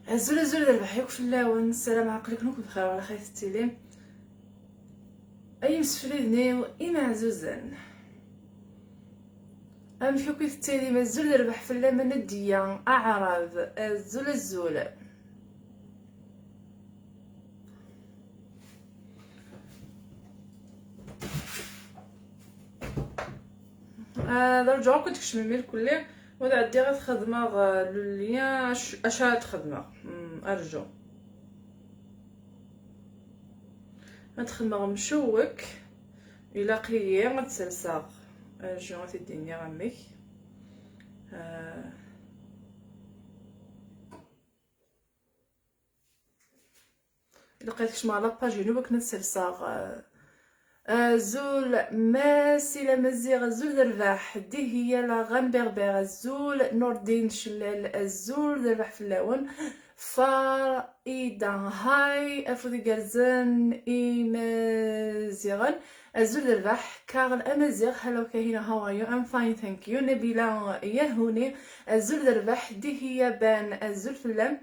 الزول ديال بحيوك في اللاون. السلام عقلك نكون بخير وعلى خير التيليم اي مسفليني وايما عزوزان ام فيوك التيليم. الزول ديال بح في اللاون نديا اعراب الزول رجعوا كنت كشميمي الكلي ودا عندي غير خدمه لوليا اش هاد خدمه ارجو هاد خدمه مشوك الا قليا ما تسلساغ ارجو تديني غمك لقيتكش مع لاباج جنوبك نتسلساغ زول ماسي مزيغ الزول درباح دي هي لا غنبربر الزول نور الدين شلال الزول درباح في اللون فايدا هاي افودي جرزن مزيغن الزول درباح كارل امزيغ هلو كهينا هاو يو ام فاين ثانك يو نبيلا يهوني الزول درباح دي هي بان الزول في اللون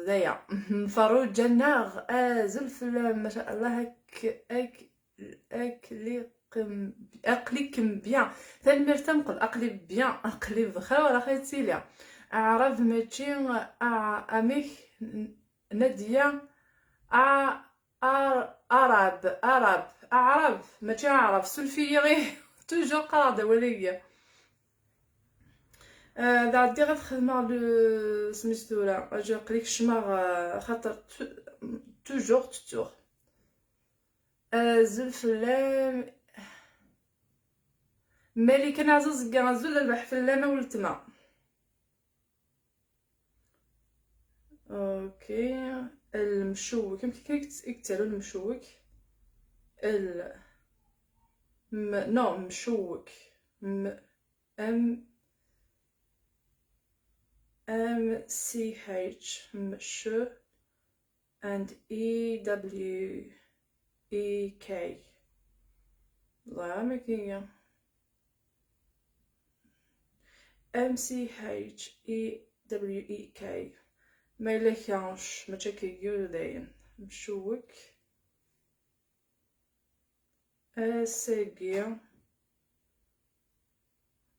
ذايا فاروق جناغ زلفل ما شاء الله اقليكم بيان تنمير تنقل اقلب بيان اقلب بخير ولا خير تيليا اعرف ماشي اميك نديا عرب ماشي عرب سلفيه غير توجو قاعده وليا دا عندي غير خدمه لو سميتو لا اجي نقليك شماغ خاطر توجور توتور زلفلام مالي كان عزوز كاع زول البح فلانه ولتما اوكي المشوك يمكن يكتالو المشوك نو مشوك MCH مشو and EWEK لا ما كاينه MCHEWEK ما الا كانش ما تاكيو داين مشوك اساكي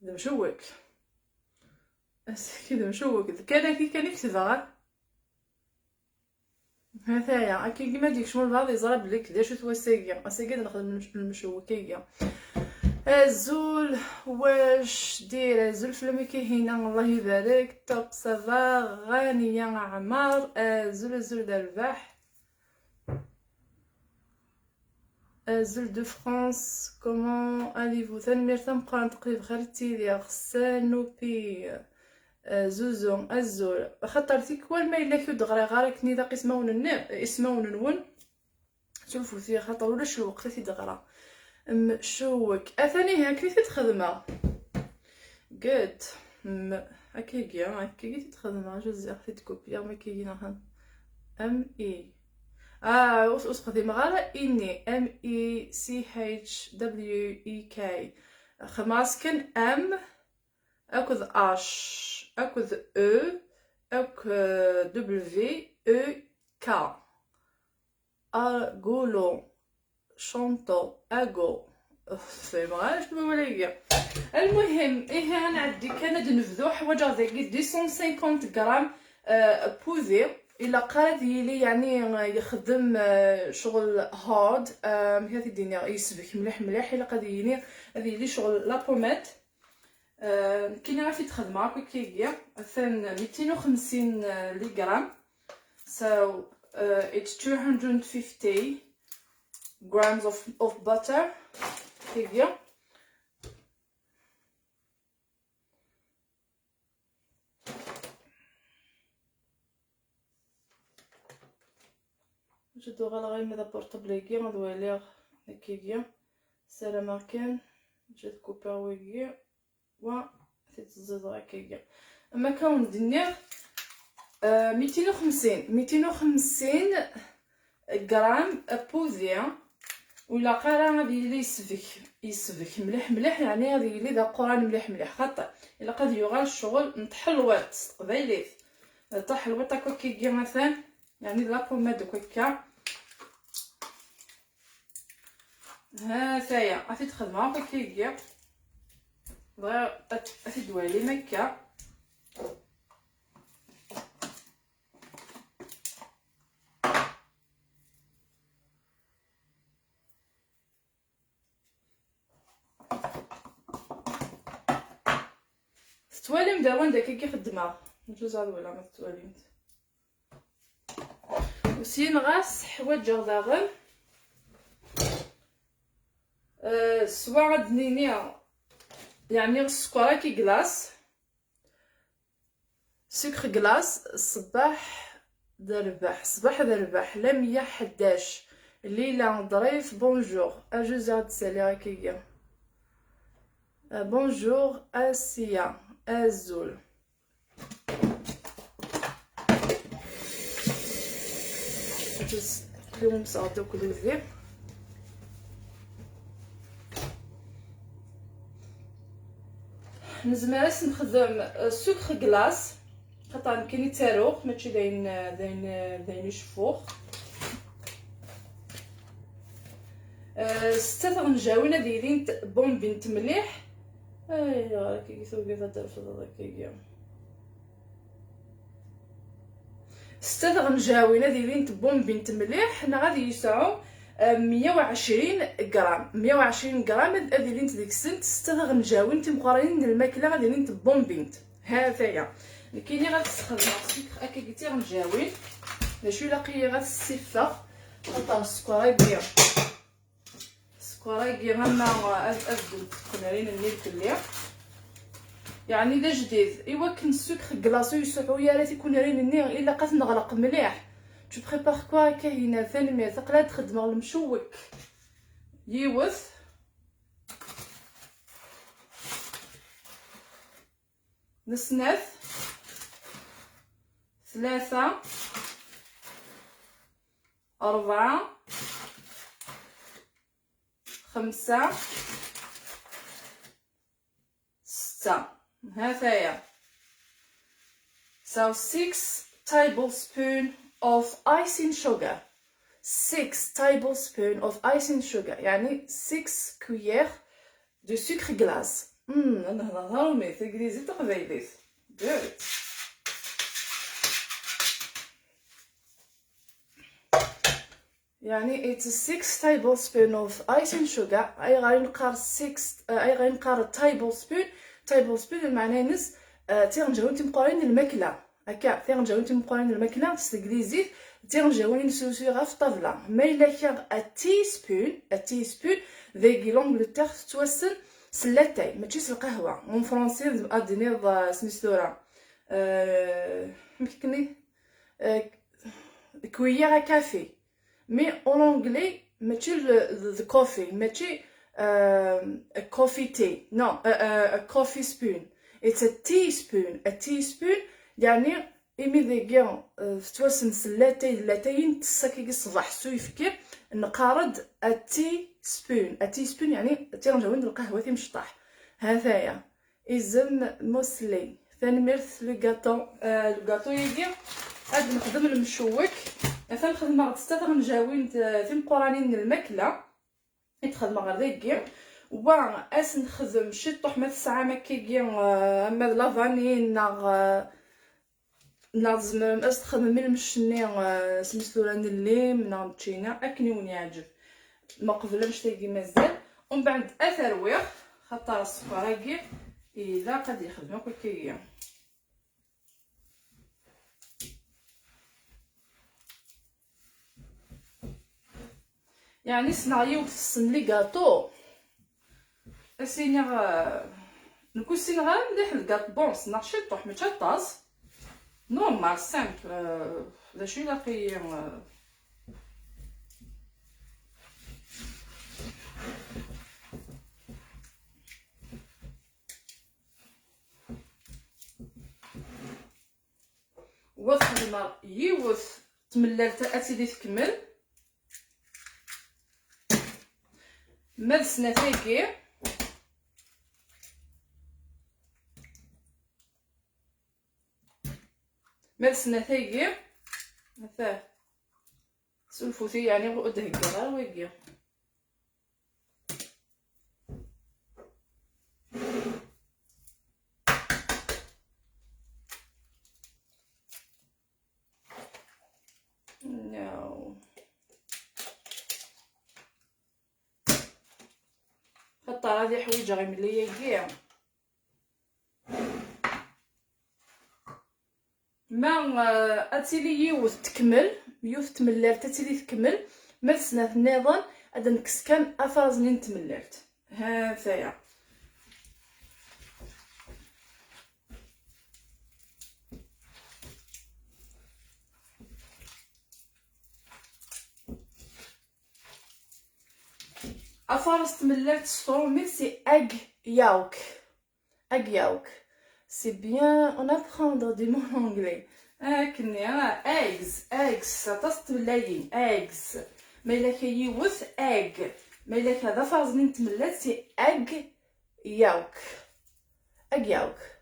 مشوك كذا مشوك كان يكتبها هذايا اكيد كيما ديك شمول بعض يزرب بلي كدا شو توساقيا اساقيا نخدم المشوكيه الزول واش دايره الزول فلامي كاينه الله يبارك توب سافا غانيه عمار الزول ديال الباح الزول دو فرانس كومون اليفو تنمير تنبقى تقريبا غير تيلي خصانو بي زوزو الزول خاطر كوال ما الا كيو دغري غارك نيدا اسمون نون شوفوا فيه خاطر ولاش الوقت تيدغرا مشوك اثاني هاكي تخدمه جود هكاكي تخدمه جوز اختي تكوبيا ما كاينه ام اي اسقطي مغاره اني MECHWEK خماس كان ام اكو اش اكو او اكو دبليو او كا اغولو شونطو اغو سي بغاش بوليا المهم ايه انا عندي كان نفذو حوايج هذيك 250 غرام بوذي الا قالت لي يعني يخدم شغل هارد هذه الدنيا يسبك مليح الا قاد يني هذه لي شغل لا بوميت كاين غير في تخدمه كيكيا ثان 250 غرام so it's 250 grams of butter كيكيا جدو غالغي ماذا بورطبليكي غدواليغ هكاكيا سلامة كان جات كوبا ويكيا و تتزيد هكاكيا اما كون دنيا 250 غرام بوذيا ولا قرا غادي يلي يسفك مليح مليح، يعني غادي يلي دا قران مليح مليح. خاطر الا قد يغال الشغل نتحلوات قبيليت تحلوات هكا كيجي مثلا، يعني لا بوماد هكا هاثايا غادي تخدمها هكا كيجي غادي دوالي مكه. توالي مداوان داك كي خدمها نجوز هذا ولا ما تواليت وسين غاس حوايج داغن سوا غدنيني يعني السكر كي كلاص سكر كلاص الصباح درباح صباح درباح لا 111 الليله ظريف. بونجور اجوز تسالي كيكا بونجور اسيا ازول جوز اليوم صعدو كل ذي نزمر نخدم سكر كلاص خاطر كاين تاروخ ماشي داين يشفوخ. ستة غنجاوينا دايرين بومبين مليح. ايوا كي ثوبي فدار في كي ستة غنجاوينا دايرين بومبين مليح. حنا غادي يسعو 120 غرام 120 غرام دايرين ديك السنت. ستة غنجاوين مقارنين الماكله غاديين بومبين هذايا كاينين غتستخدم السكر هكا قلتي غنجاوين ماشي لاقيه غتسفى خاطر السكر يبيع السكر يبيع ما ازد كنارين النيل كليا يعني دا جديد. ايوا كان السكر كلاصو يسعو يا ريت يكون رين النيل الا قات نغلق مليح. تو بريبار كوا كاينه ثاني ما ثقلا تخدم المشوك يوث نسناث 3 4 5 6 هذايا. So 6 tablespoon of icing sugar 6 tablespoon of icing sugar يعني 6 كويير دو سكر غلاس. انا نهضر ميت انجليزي تقبايليت good. يعني it's 6 tablespoon of icing sugar. اي غنقار 6 اي غنقار tablespoon معناه نص تيغنجاو نتي مقارنين الماكله هكا تيغنجاو نتي مقارنين الماكله تستغليزي تيغنجاو نسوسو غا في الطابله. ما الا كان a teaspoon ذي لونجلتير توسن سلاتاي ماشي القهوه مون فرونسي ادني سميتورا مكني كويير كافي مي اون انجلي ماشي ذا كوفي ماشي كوفي تي نو كوفي سبون it's a teaspoon يعني إمي ذيكيا توسن سلاتين تساكي الصباح سو يفكر نقارد a teaspoon يعني تيرجعوين القهوة تيمشطاح هذايا إزم موسلي ثاني ميرث لو غاتو يجي هاد نخدم المشوك مثلا نخدم غير ستة غنجاوين تيم قرانين الماكلة يتخدم غير ذيكيا وبا اس نخدم شي طحمة الساعة ما كيجي اما لافاني نازم اس نخدم من المشني سميتو راني الليم نامتشينا اكني ونعجب ما قبلمش تيجي مازال ومن بعد اثرويغ خاطر السكر كي الا قد يخدموا كيجي يعني سنايو تفصل لي غاطو اسيني نكون سين غير مليح الكاط بونس نارشي طوح ماشي طاز نورمال سامبل داشي لاقي وخدمه يوث تملال تا اسيدي تكمل ماد سنافيكي ماد سنافيكي مثاه سلفوتي يعني ودهك غير ويجي نو خاطر هذه حويجه غير ملي كاع ما اتيلي يوث تكمل يوث تملرت اتيلي تكمل مرسنا في النظام هذا نكس كان افازني تملرت ها ثايا افارس تملرت سترومي سي اغ ياوك اغ ياوك سي بيان اون ابخوندر دي مون انجلي كني انا eggs تصت باللاين eggs ما الا كيوث egg ما الا كذا فازني تملات سي egg yolk egg yolk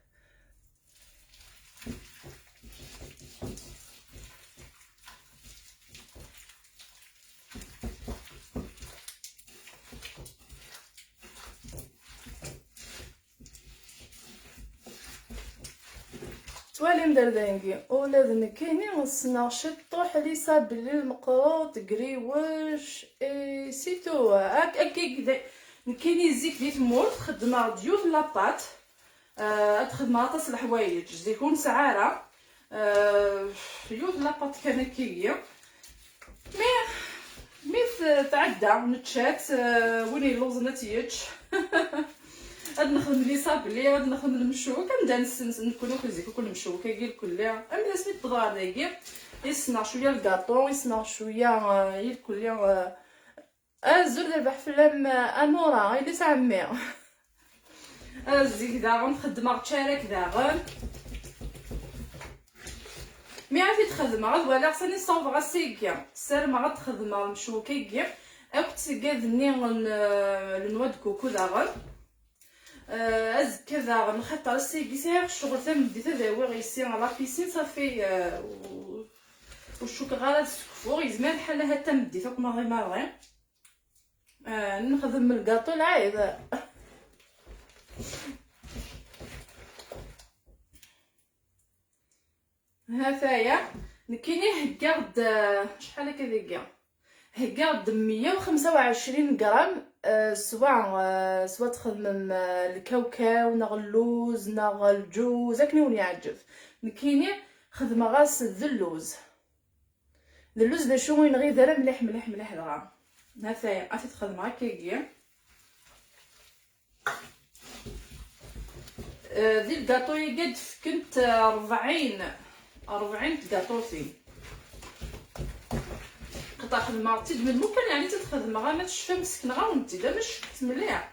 توالي مدردانكي ولاد كاينين غنصنع شطوح ليسا بلي المقروط قريوش اي سيتو هكا كدا كاينين زيت ديال المول خدمه ديوت لاباط تخدم طاس الحوايج زيتون سعاره ديوت لاباط كان كيجي مي تعدى نتشات وين اللوز نتيج هاد نخدم لي صابلي هاد نخدم المشوك كنبدا نكونو كنزيكو كل مشوكه كاع الكليه اما سميت الضغار داكي يصنع شويه الكاطو يصنع شويه الكليه الزر دابا حفلام انورا اللي تعمي الزيك داغن نخدم تشارك داغن مي عرفتي تخدم غير ولا خصني نصاوب غا سيكيا سير ما غتخدم المشوكه كاع اكت كادني النواد كوكو داغن كذا غنخطر السيكي سير الشغل تم بديت داوي غيسير على بيسين صافي والشوك غالا تسكفو يزمان حالها تم بديت ما غير مارغي نخدم الكاطو العايد ها ثايا كاينين هكاغد شحال هكا ديكا هكاغد 125 غرام سواء تخدم الكاوكاو نغ اللوز نغ الجوز هاكني وني يعجب كاينين خدمه غاس اللوز دا شو وين غير دار مليح دغا ها ثايا عرفتي تخدم هكاكيا ديال الكاطو يقد فكنت 40 كاطوسي قطع خدمه تيد من ممكن يعني تتخدم غير ما تشفى مسكنه غير وانت دا باش شفت مليح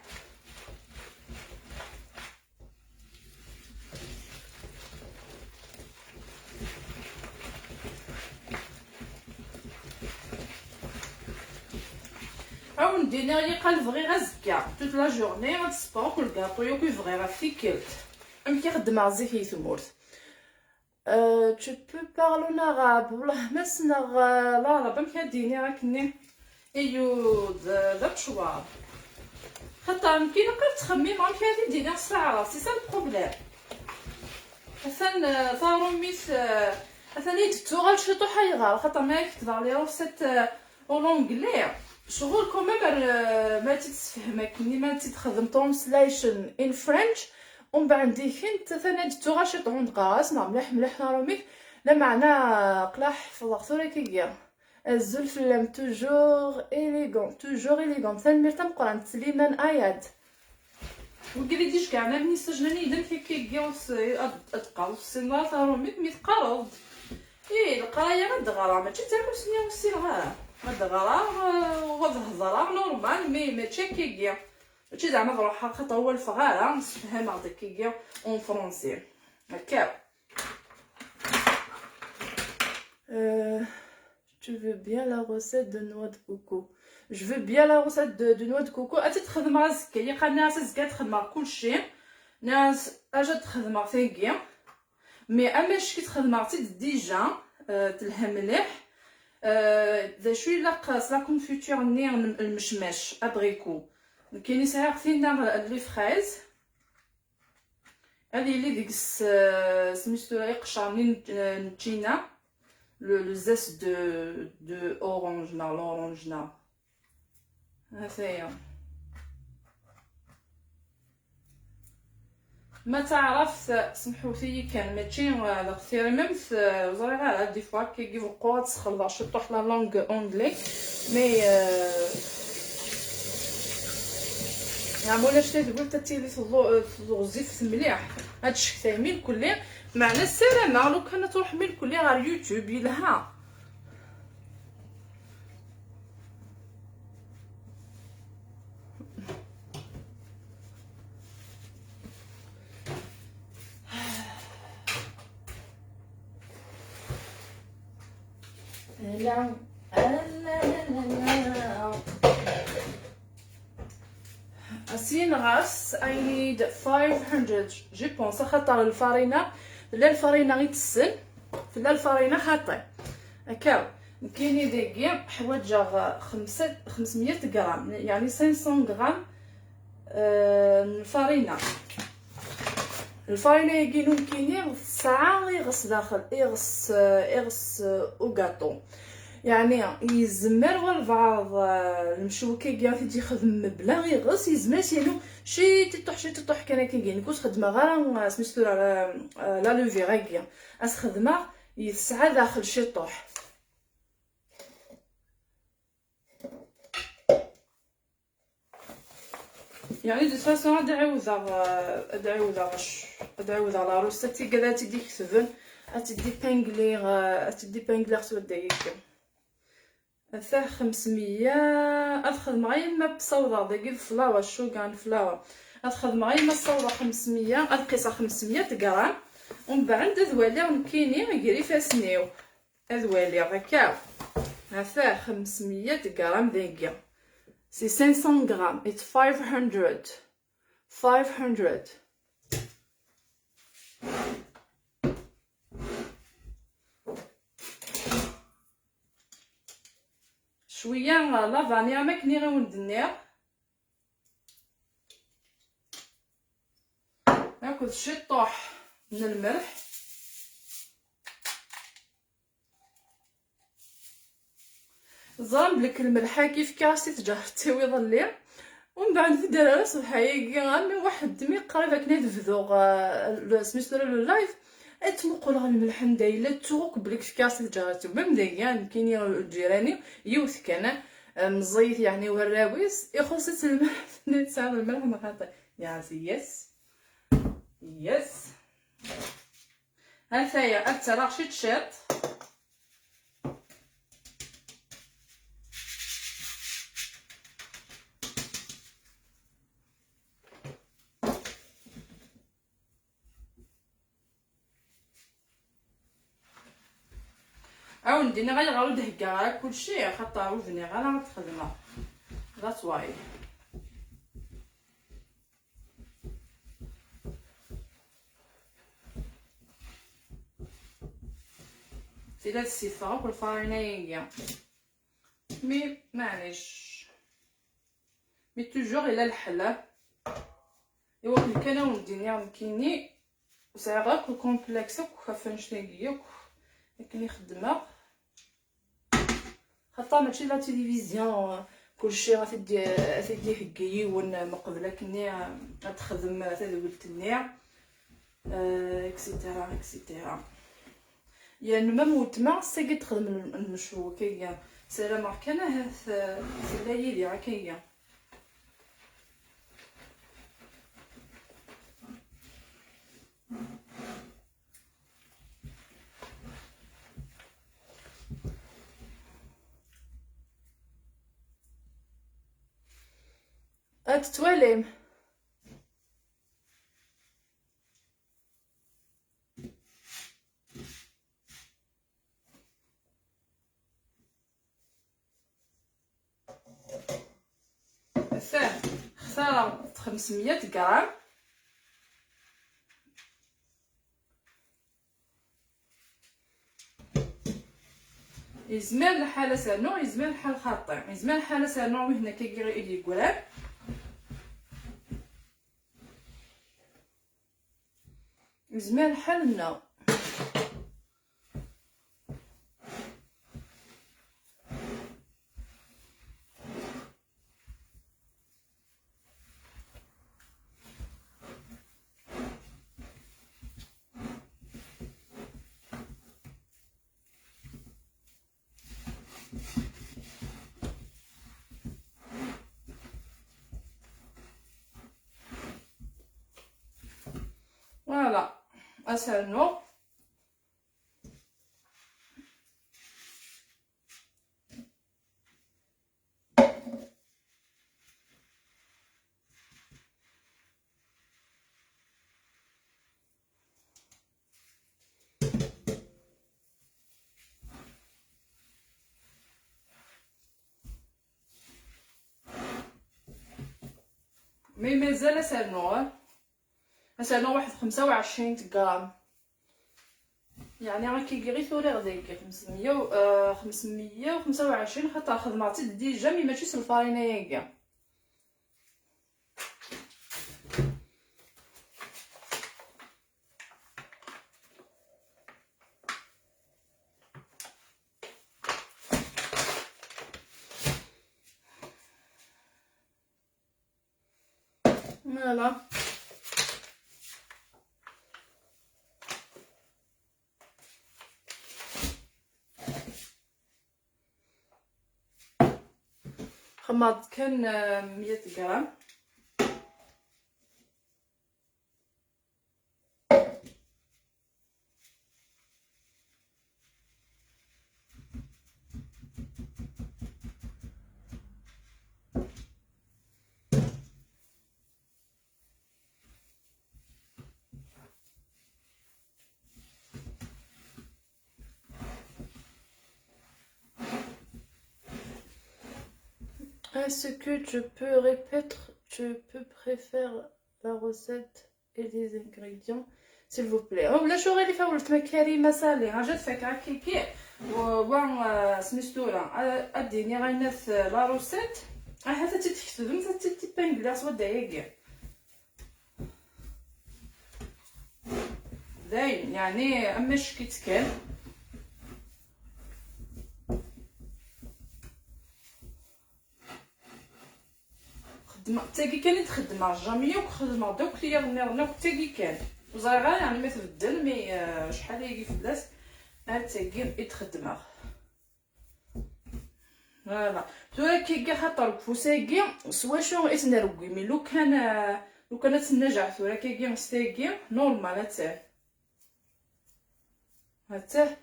عاون دينا لي قال فغي غزكا توت لا جورني غاد سباق الكاطو يوكي فغي غا فيكلت ام كيخدم على زيت ثمورت tu peux parler en arabe والله ما سنغ العرب ام كديني راكني ايود داك شوار خاطر يمكن نقدر تخمم غير كادي دينا الساعه سي سا البروبليم مثلا ثاروميس مثلا يدتو غالشطو حيغار خاطر ما يكتب لي روسيت اولونغلي شغل كوميم ما تتفهمك ملي ما تخدم ترانسليشن ان فرنش ومن بعد كنت ثاني دتو غاشطو نقاس مليح ناروميك لا معنى قلاح فضغتو كيكيا الزلف لم توجور إليغون ثاني مرتم قران سليمان اياد وقلي ديش كاع نبني سجناني دم كيكيا اتقاو السنه ثاروميك ميتقرض القرايه غد غرا ماشي تاكل سنيه والسيغار غد غرا وهضره نورمال مي ماشي كيكيا ماشي زعما نروح خاطر هو الفغاره نفهم هذاك كيكيا اون فرونسي هكا tu veux bien la recette de noix de coco جو في بيان لا روسيت دو نوا دو كوكو تخدم زكا يقا ناس زكا تخدم كلشي ناس اجا تخدم ثانكيا مي اما شكي تخدم ديجا تلها مليح ذا شوي لاقاس لا كونفيتور ني المشماش ابريكو كاين يسعى ثينا لي فريز هذه اللي ديك سميتو يقشرني نتشينا لو زيس دو اورانجنا لورانجنا هاهي ما تعرف سمحوا لي كان ماشي هذا كثير ميم زريغه دي فوا كيجيو قوات تخلط شطوح لا لونغ اونغلي مي يعني ولا شتي تقول تتيلي تغزيف مليح هادشي كتايمين كلي معنى السلامه لو كان تروح ميل كلي غير يوتيوب يلها لا اسين غاس I need 500 جي بونس خاطر الفرينه لا الفرينه غيتسن لا الفرينه خاطي هكاو كاينين ديكيا حوايج 500 غرام يعني 500 غرام الفرينه يجينو كاينين ساعه يغص داخل يغص او غاطو يعني يزمر والبعض المشوكه كاع تيجي يخدم بلا غيغص يزمر سينو شي تطح كان كاين كوس خدمه غير سميتو لا لوفي غير اس خدمه يسعى داخل شي طوح يعني دو فاسون ادعوذا لا روسيتي كذا تدي كتبن تدي بانغليغ سودايك هذا 500 ادخل معايا ما بصودا داك الفلاور شوغان فلاور ادخل معايا ما صودا 500 ادقيسه 500 غرام ومن بعد ذوالي ونكيني يجري فاسنيو ذوالي هكا هذا 500 غرام داكيا سي 500 غرام ات 500 شويه لا فانيا ما كني غنولد النير ناخذ شي طوح من الملح زرم بلك الملحه كيف كاسي تجهرتي ويضلي ومن بعد في دار صباحي غامي واحد مي قريبه كنا نفذو سميتو لو لايف اتمقل غا الملح ندايله توك بلك في كاسي تجهرتي ميم دايان كاين الجيراني يوث كان مزيت يعني وراويس يخصت الملح نتسال الملح ما خاطر يا يس هاثايا اتراخ تشيط او ندينا غير غاود هكا كلشي خاطر وزني غير غتخدمها ذات واي سيلا السيفا والفارينه هي مي معليش مي توجور الى الحلا ايوا كان انا ولدي كيني وساعه غير كومبلكس وخافنش نيك كني خدمه خاطر ماشي لا تلفزيون كلشي غتدي هكايي ون مقبله كني غتخدم تدولت النيع اكسيتيرا يعني ما موتما ساكي تخدم المشروع كاين سلام كان هاث الليالي راه كاين تتوالم اختار 500 غرام. يزمر الحاله سانو يزمر الحال خاطئ يزمر الحاله سانو هنا كيغير إلي غرام. يزمر الحال نو فوالا اسالنو. مي مازال اسالنو واحد 25 غرام، يعني راه كيجري ثوري غادي يجي 525 خاطر خدماتي ديجا مي ماشي الفارينه ياكا. فوالا خماط كان 100 غرام. Est-ce que tu peux répéter, tu peux préférer la recette et les ingrédients s'il vous plaît. ولا شو غير اللي فولت ما كريمه سالي جات فكره كيكي وان سميتو اديني غينات لا روسيت حتى تكتب حتى تيبان كلاص ودا ياكي داين يعني اما شكيت كان خدمه تاكي كانت خدمه جاميه وخدمه دوك ليا نيرنا تاكي كان وزغيره يعني ما تبدل مي شحال يجي في البلاص تاكي يتخدمه. فوالا تو كي خاطر فوساكي سوا شو اسنروكي مي لو كانت النجاح ثورا كي ستاكي نورمال حتى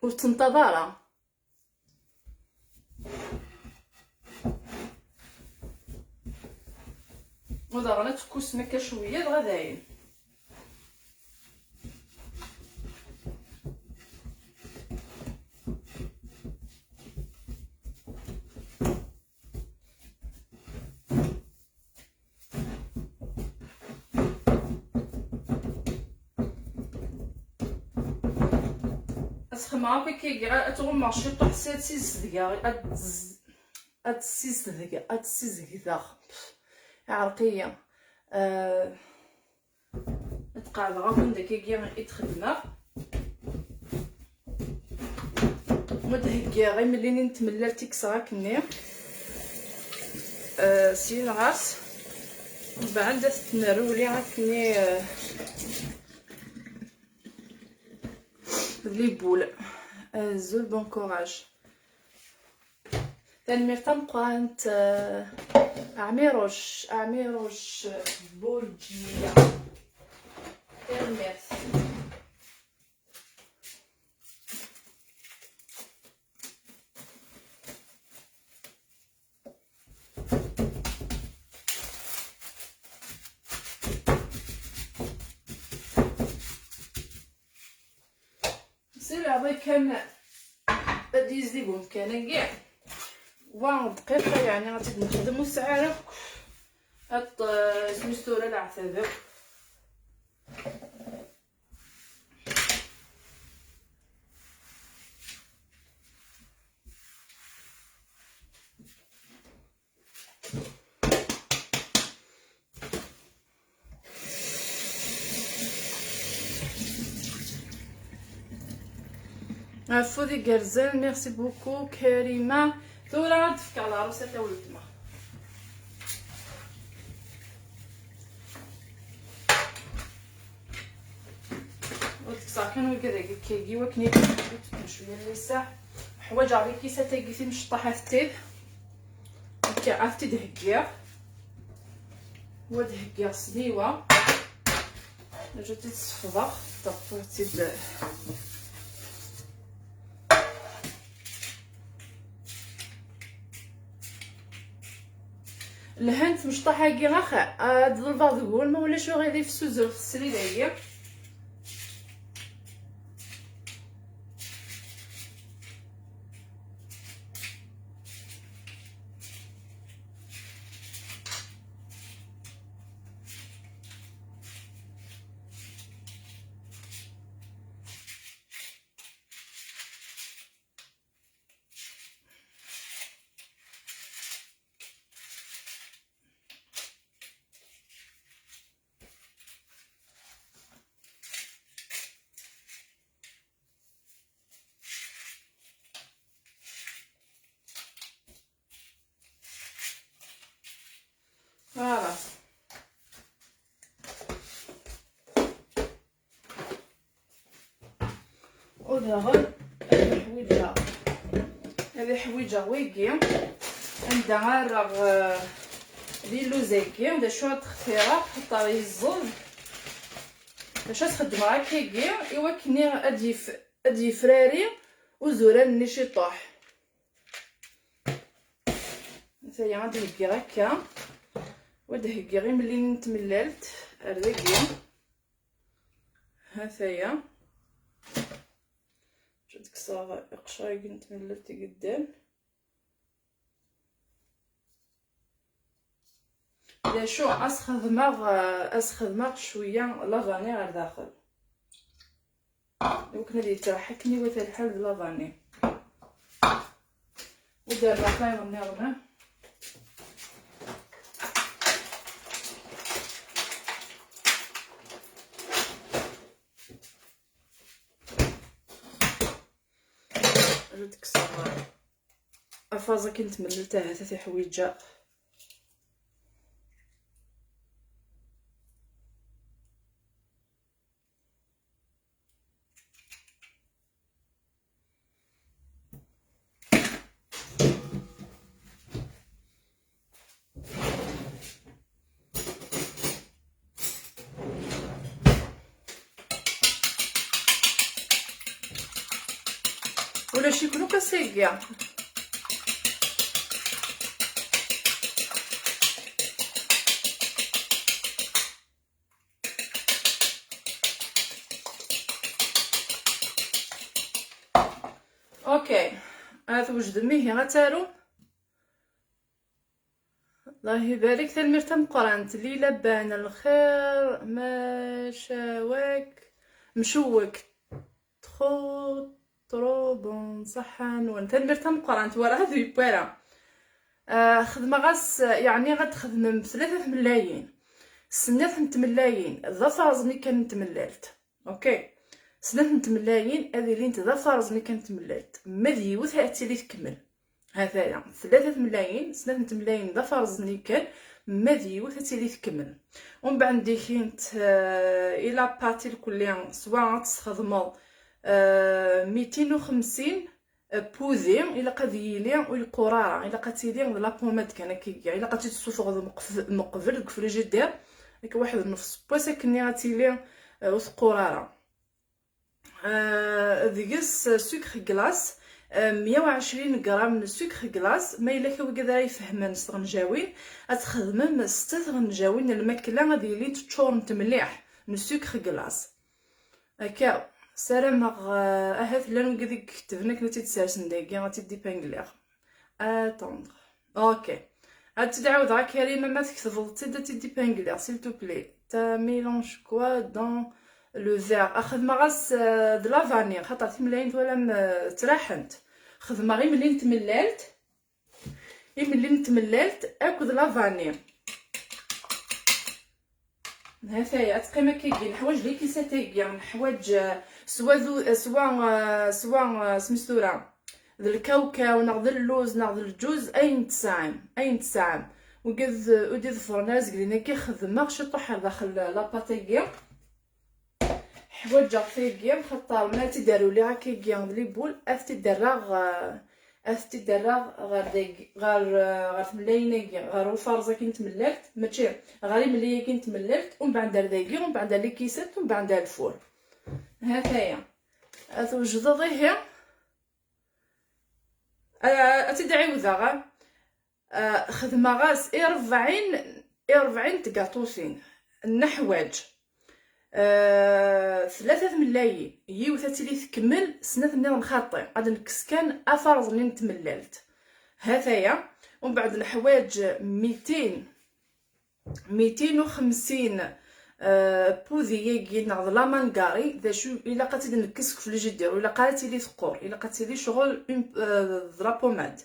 وتنتظرها ودغنا تكوس مكا شويه دغا داين اسخما كي تغمر شي طح 6 دقائق اد 6 دقائق اد 6 دقائق عرقيه تقعد غاكون داكي يتخدمها مدهكيه غير ملي نتملى تيكسرا كني سين غاس بعد تنرولي غاكني لي بول زول بون كوراج تنمير تنقانت عميروش بولجيا تنمير سير عطي كان بدي يزيقون كان كاع 20 دقيقه يعني غادي نخدمو الساعه هاد سميتو العتبه. عفودي كرزان ميرسي بوكو كريمه. ثورة غتفك على عروسه تا ولدنا. كانوا كذا كيجيو كني شويه ليسا حوايج على كيسه تاكيتي مشطحه التيف عرفتي دهكيا ودهكيا سنيوه جاتي تصفضه طفرتي الهند مشطحه كي غاخا هاد البعض يقول ما ولاش غادي في السوزر في السريده هي فوالا. ودابا هذه حويجه ويكي عندها غير ديال اللوزيكي ودا شويه تختيره حطها يزول باش تخدم هكاكي ايوا كني ادي فراري وزوران نشي طاح نتايا غادي نهكي هكا ودهكي غير ملي نتمللت هذاكي هاثايا جات كسا قشاي نتمللت قدام لا شو اسخدماغ شويه لافاني على داخل وكنا اللي ترحكني وتلحل لافاني ودار رافاي ونرمه ديك الصغار افازا كنت مللتها ثلاثه حويجه ولا شي كلو كاسيكيا اوكي هذا وجد ميه غتارو الله يبارك تلميرتا مقرانت لي لبان الخير ما شاواك مشوك ترو بون صحن وانت تلميرتا مقرانت ورا هذه بويرا خدمه غاس يعني غتخدم ب3 ملايين سنات ملايين ظفر زمي كان تمللت اوكي سنات ملايين هذه اللي انت ظفر زمي كان تمللت مديوث هاتي لي تكمل هذايا 3 ملايين سنات ملايين ظفر زمي كان مديوث هاتي لي تكمل ومن بعد ديكينت الى باتي الكليه سواء تستخدموا 250 بوزي الا قديلي والقراره الا قتيلي لا بوماد كان كيكيا الا قتي تصوفغ مقبل الفريجيدير هكا واحد النص بوسه كني غتيلي وثقراره ديكس سكر كلاص 120 غرام من السكر كلاص ما الا كدا يفهمن السرنجاوين غتخدم 6 سرنجاوين الماكله غادي اللي تشورنت مليح من السكر كلاص هكا سلام اهات لانو قديك كتبنا كنا تيتسارسن داكيا غتدي بانكلير اتوندر. اوكي عاد تعاود غا كريمه ما تكتب تبدا تدي بانغلير سيل تو بلي تا ميلونج كوا دون لو فير. اخذ مغاس د لا فاني خاطر تملاينت ولا تراحنت خدمه غير ملي نتمللت اكل لا فاني هكايا تقيمه كيجي الحوايج اللي كيساتيكي الحوايج سوا سمستوره ذا الكاوكاو ناخذ اللوز ناخذ الجوز اين تساعم ودي الفرناز قلنا كي خدمه شطح داخل لاباطيكي حوايج فيكي خاطر ما تداروا لي هكاكي لي بول افتدرغ غير تملايناكي غير وفارزه كي نتمللت ماشي غير ملي كي نتمللت ومن بعد داكي ومن بعد لي كيسات ومن بعد الفور هكايا توجد ضيه اتدعي غا خدمه غاس 40 تقاطوسين النحواج 3 ملايين يوثا تلي تكمل سنة منين مخاطي غادي نكس كان افرز منين تمللت هذايا ومن بعد الحوايج 250 بوذي ناخذ لا مانغاري ذا شو الا قاتي نكسك في الجي ديرو الا قالتي لي ثقور الا قالتي لي شغل لا بوماد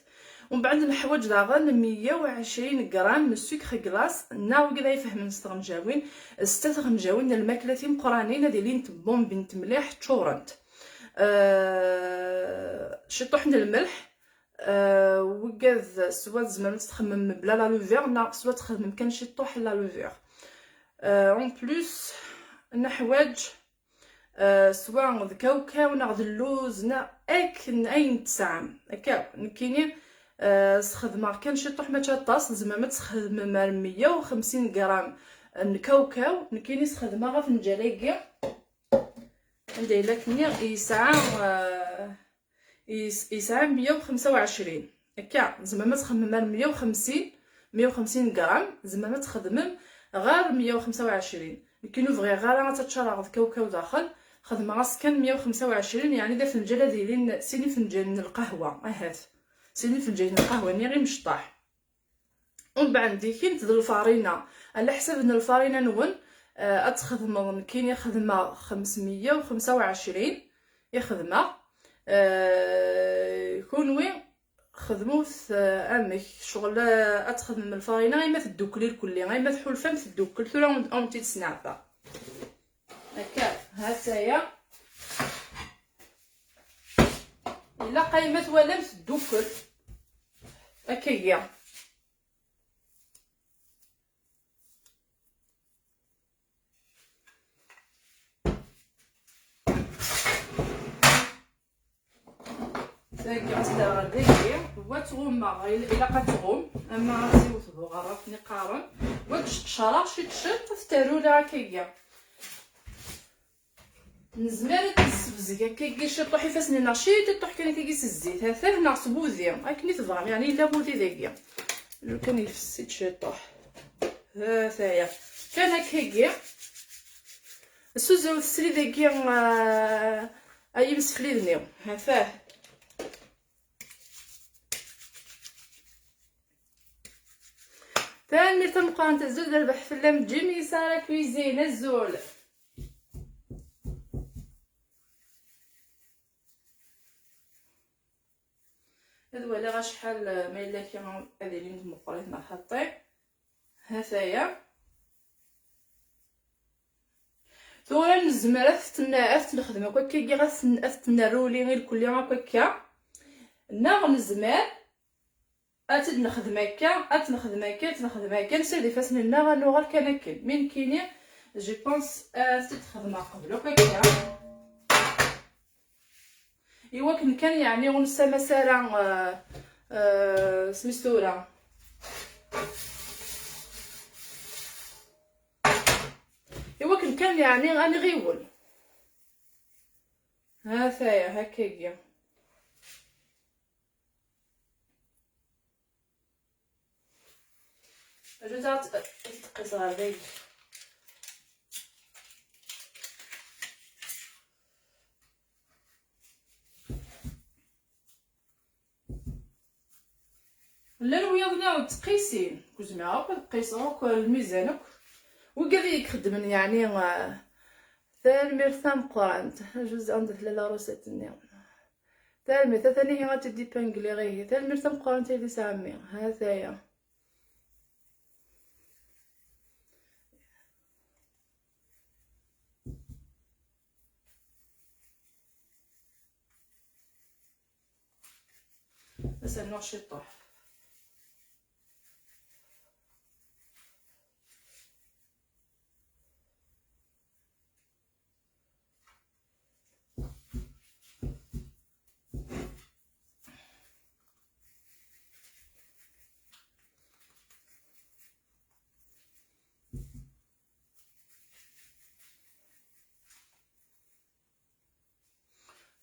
ومن بعد الحوايج داغن 120 غرام من السكر كلاص ناو كدا يفهم نستغنجاوين 6 غنجاوين الماكله مقرانين ديالين تبون بنت مليح تشورنت شي طحن الملح وكاز سوا زعما تخمم بلا لا لوفير سوا تخمم كان شي طوح لا لوفير اون بلوس الحوايج سوا الكاوكاو ناخذ اللوز اين تسعم هكا كاينين خدمه كان شي طوح ما تاطاس زعما ما تخدم 150 غرام الكاوكاو كاينين خدمه غا فنجالاكي عندي لكني يسعى 125 هكا زعما ما تخمم 150 غرام زعما ما تخدم غير 125 كاينو فغي غير تتشرع الكاوكاو داخل خدمه غاس كان 125 يعني دا فنجاله دايرين سيني فنجان القهوه هات سيني فنجان القهوه ني غير مشطاح ومن بعد كاين تد الفارينه على حسب ان الفارينه نون اتخدم كاين يخدمها 525 يخدمها كونوي خدموث امك شغل اتخدم الفارينه غير ما تدوكلي الكلي غير ما تحول فم تدوكل ثلا اون تي تسنعفا هكا هاتايا الا قايمه ولا تدوكل هكايا داكي غتدار داكي وتغوم الا قتغوم اما غاسي وتبو غرفني قارن وتشرا شي تشط تفتروا هكايا نزمر تسبزك هكاكي شي طوحي فاسنينا شي تطوح كان كيس الزيت هذا هنا صبوذي هاكني تفهم يعني الا بوذي داكيا لو كان يفسد شي طوح هذايا كان هكاكي السوزه والسري داكيا اي مسفليني هفاه ثاني تنقان تزول البحث في اللم جيمي سارة كويزين الزول هذا ولا غا شحال ما الا كي هذه مقريتنا حاطين هذايا ثورا نزمرت نخدم هكا كي غتنا رولي غير كل يوم هكا ناغ نزمر نخدم هكا نسير دي فاسن لنا غنوغال كان كاين من كاينين جي بونس تخدم قبل هكا ايوا كان يعني ونسى مساله سمستوره ايوا كان يعني غاني غيول هاثايا هكاكيا اجا تقيس هذيك لا الوياض تقيسين كوزمع تقيسوك الميزانك وكذا يخدمن يعني ثالمير ثام قرانت جوز عند ثلاثة روسات النيوم ثالمير ثاني هي غتدي بانكلي غيه ثالمير ثام قرانت هذي سامي هذايا بس النوع شيطوح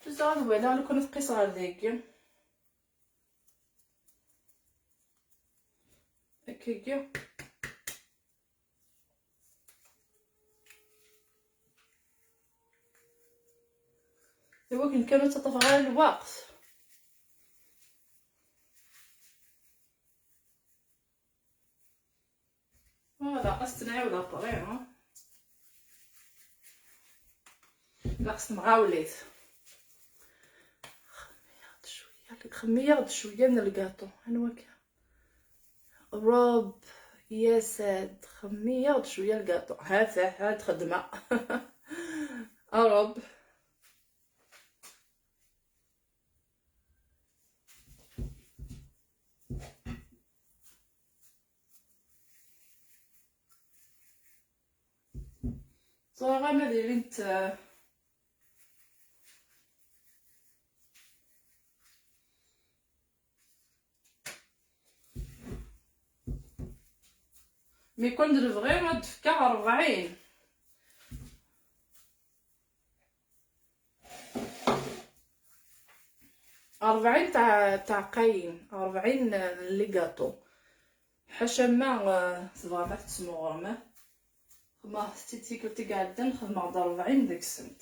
تزاد ولا لو كنت قيس غير ديكي هكاكيا دابا كون كامل تطفى غير الوقت هذا استنعاود ابري لا خصنا مغاوليت خميرد شويه من الكاطو انا كاع روب يا ساد خميرد شويه الكاطو هاد خدمه روب صراحه ما دايرين مي كون فريمون تفكا 40 40 تاع قاين 40 لي كاطو حاشا ما تبغى ما تسمو غرمه ما ستيتي كنت قاعده نخدم على 40 ديك السنت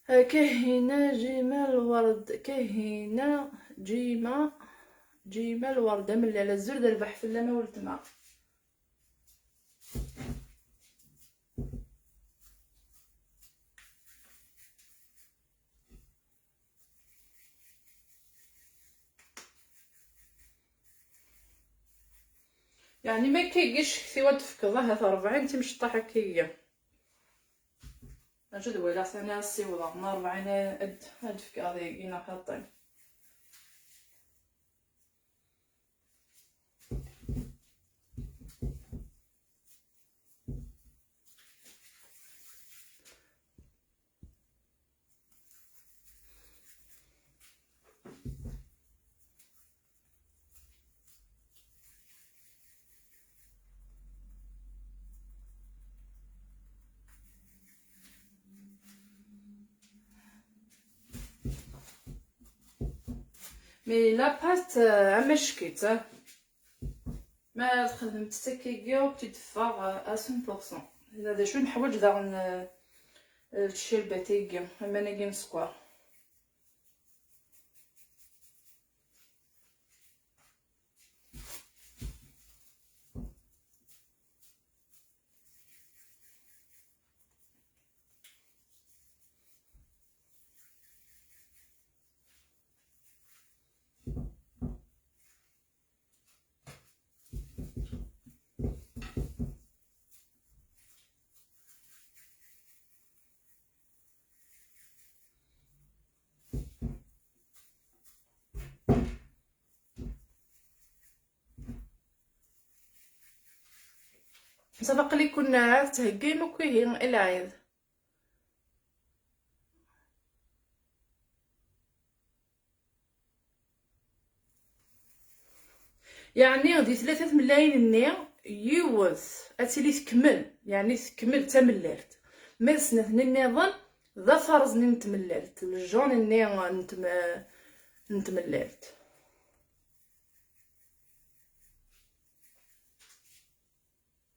كاينه جيمه الورد كاينه جيمه الورده من على الزرده البحث لا ما ولت مع يعني ما كيجيش سوا تفكضه هاد 40 تمشي طاح هكايا اجد ولا سنه السيوضه 40 اد فكاضي كاينه حاطين مي لا بات امشكيت ما خدمت تكيكيا وتدفع 100%. هذا شو نحوج داغ الشربتيكيا اما ناقي سكوار سبق لي كنا تهكي مكوهين العيد يعني غدي 3 ملايين النية يوث اتيلي تكمل يعني تكمل تمللت ما سنة النظام ذا فرز نتمللت الجون النية نتمللت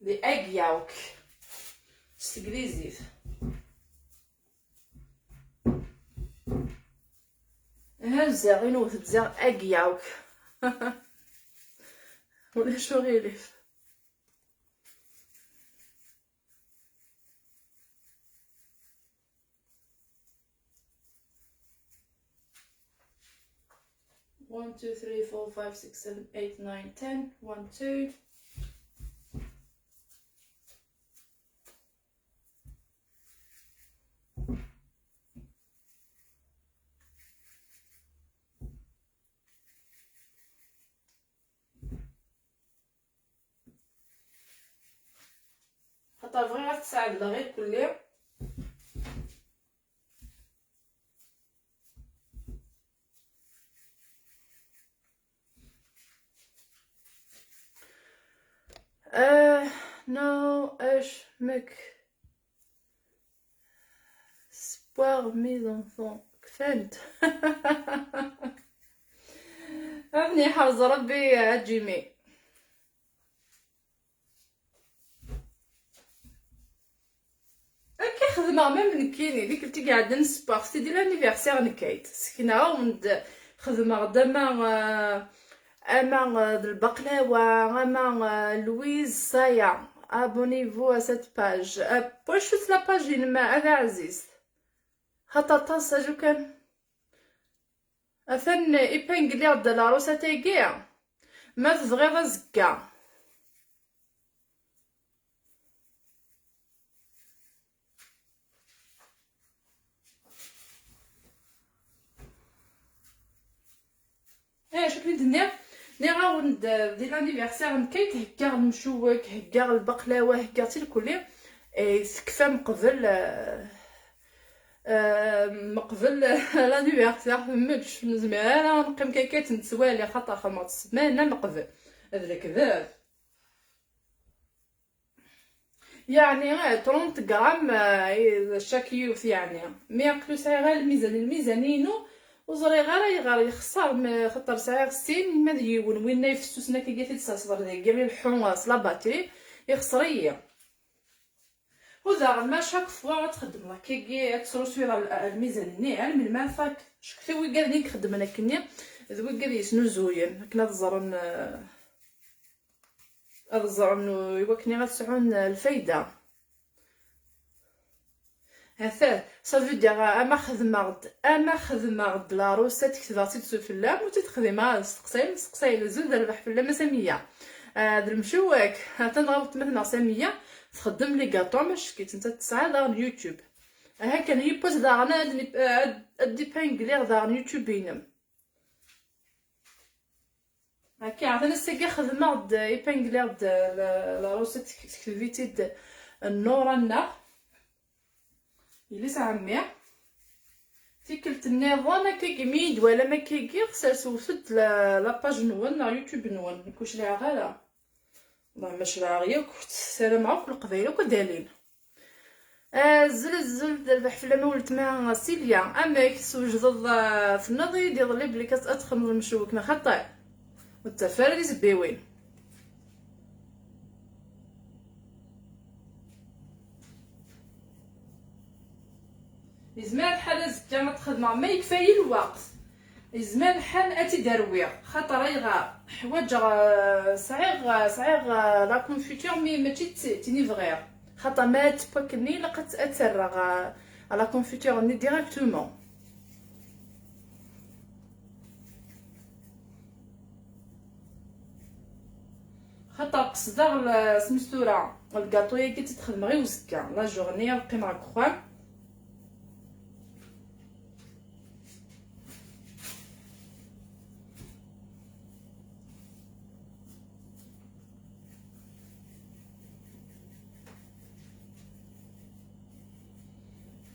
دي اجياوك استقليزيت زاغين وتزاغ اكياوك ولا شو غيلف. One, two, three, four, five, six, seven, eight, nine, 10. 1, 2. خاطر بغيت تساعد غير كل نو اش مك سبوار مي زونفون كفنت ابني حافظ ربي يا جيمي. هكا خدمه ميم نكيني اللي كنتي قاعده نسبار سيدي لانيفرسير نكايت سكينه وند خدمه غدما اما البقلاوه اما لويز صايا ابونيفو ا سيت باج واش شفت لا باج ما هذا عزيز خاطر طاسه جو كان اثن ايبانغلي د لا روسا تايكيا ما تبغيض زكا شوفي الدنيا غاوند ديال لانيفرسير نكيت هكا المشوك هكا البقلاوه هكا تي الكلي سكفه مقبل لانيفرسير فمتش نزمير نقيم كيكات نتسوالي خاطر خمط السمانه مقبل هذا الكذاب يعني 30 غرام شاك يوث يعني مي يقلو ساعه غير الميزانينو وزري غير يخسر خاطر ساعه السين ما ديون وين يفسوسنا كي قالت تصدر ديك غير الحواس لا باتري يخسريه وذا ما شاك فوا تخدم لك كي تسروسوي الميزانيه علم من ما فاك شكتوي قال لي نخدم انا كني ذوي قال يسنو زوين كنا تزرن الزرن يوكني غتسعون الفايده هذا صافي دير اما خدمه لا روسيت كتباتي تسفلا و تخدمها سقساي لزول ربح فلا ما سميه هذا المشوك تنغوت مثلا سميه تخدم لي كاطو ماش كيت انت تسعى دار اليوتيوب هكا هي بوز دارنا دي بانغلير دار اليوتيوب بينم هكا عطينا سكا خدمه د ايبانغلير د لا روسيت كتبيتي د النورنا يليس عمي تيكلت النظام كيميد ولا ما كيكي خسر سوفت لاباج نون يوتيوب نون كوش ليها غالا والله ماش لا غيا كنت سلام عليكم القبيله وكدالين الزلزل البح في لما ولت مع سيليا اما كتوجد في النظي ديال لي بلي كتدخل المشوكنا خطا والتفارد زبيوين يزمان الحال زكا ما تخدم ما يكفاي الوقت يزمان الحال اتي دروير خاطر يغا حوايج صعيغ لا كونفيتور مي ماشي تيني فغير خاطر ما تبكني لقات اتسرغ لا كونفيتور ني ديريكتومون خاطر قصدا سمستوره الكاطويه كي تتخدم غير وزكا لا جورني القيمه كخوام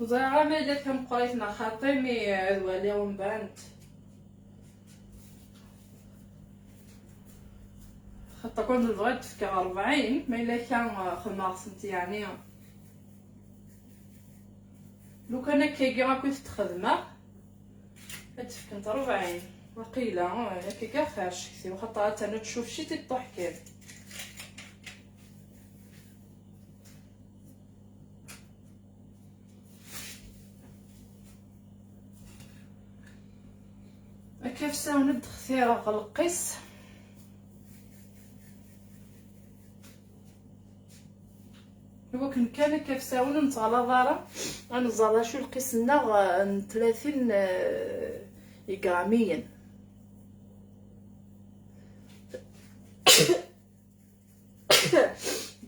وزرا ما داكم قريتنا خاطي مي ولي ونبانت خاطر كنت بغيت تفكر 40 ما الا كان خماس يعني لو كان كيكي راه كنت تخدمه تفكنت 40 وقيله هكاكا خارج كثير خاطر انا تشوف شي تطيح كيف كيف ساوند خثيرة غلقيس هو كان كيف ساون نتغلا ضارة غنزالا شو القسنا 30 غراميا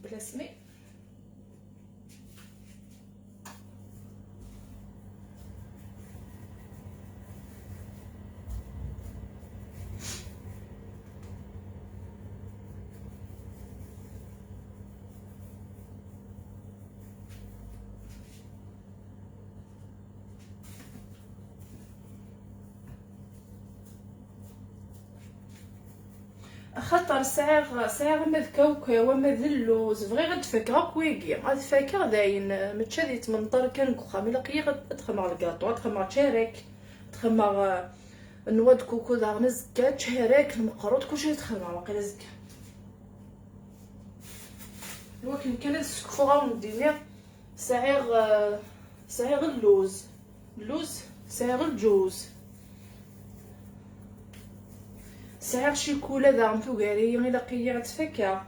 بلا سمي خاطر ساعة ما الكاوكا وما اللوز بغي غتفكر كويكي غتفكر داين ماشي هادي تمنطر كان كوخام الا قيا غتخمر الكاطو غتخمر تشارك تخمر نواد كوكو داغ زكا تشارك المقروط كلشي تخمر واقيلا زكا ولكن كان السكفوغا ونديني ساعي غير اللوز ساعي غير الجوز ساعة شيكولا داغ ثوكاري الا قيا غتفكر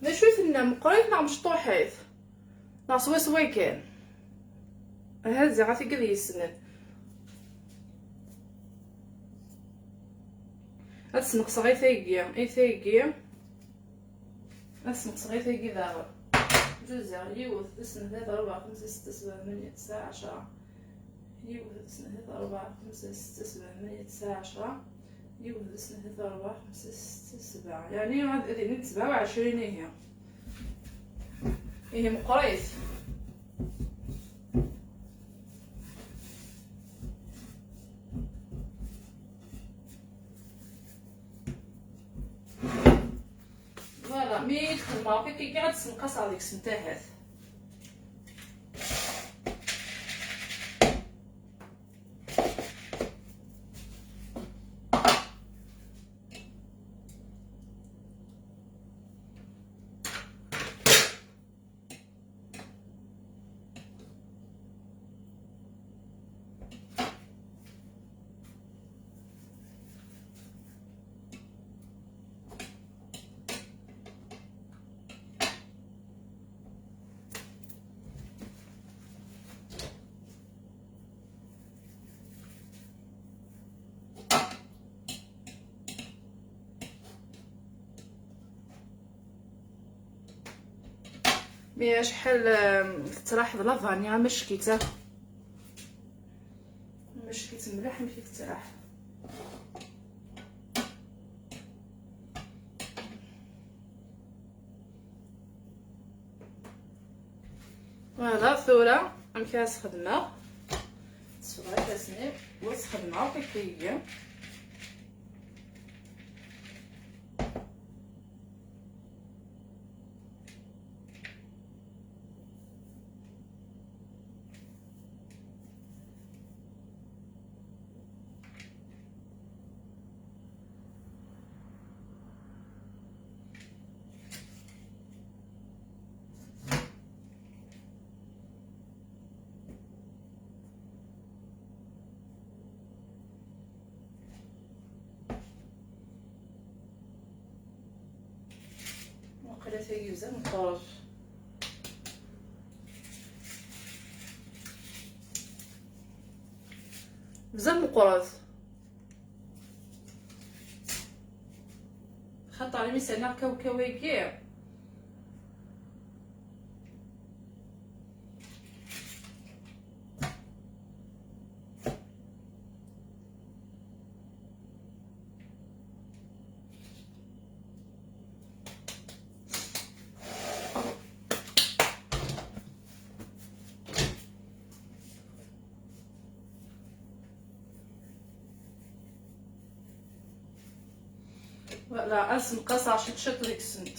نشوف ان مقريت مع مشطوحات نا سوي كان هذا غاتي قد يسنن هاد السنقص غير ثايقيا السنقص غير ثايقي داغر جوج يوث سنة 3 4 5 6 7 8 9 10 يوث سنة 3 4 5 6 7 8 9 10 يوث سنة 3 4 5 6 7 يعني غادي 27 هي مقريت فوالا مي تخدم كي غتسنقص هذيك السنتاحات مي شحال تراح لافانيا مشكيته مليح ماشي تراح فوالا ثوره امكاس خدمه صغير كاسني واس خدمه كيكيه وقيلا ثاقي بزاف مطرف بزاف مقراص خاطر ميسانا كاوكاويكي لا اسمقاس 10 شطريك سنت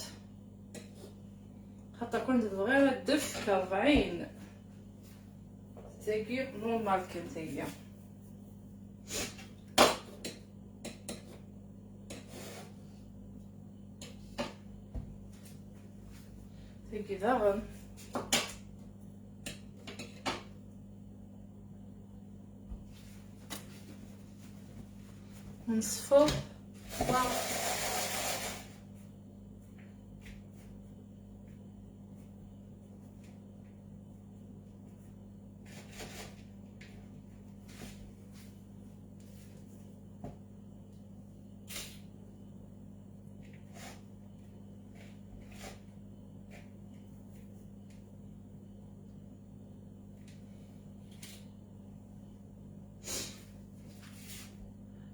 خاطر كنت غير الدف 40 تاقي نورمال كان تاقي داغن نصفو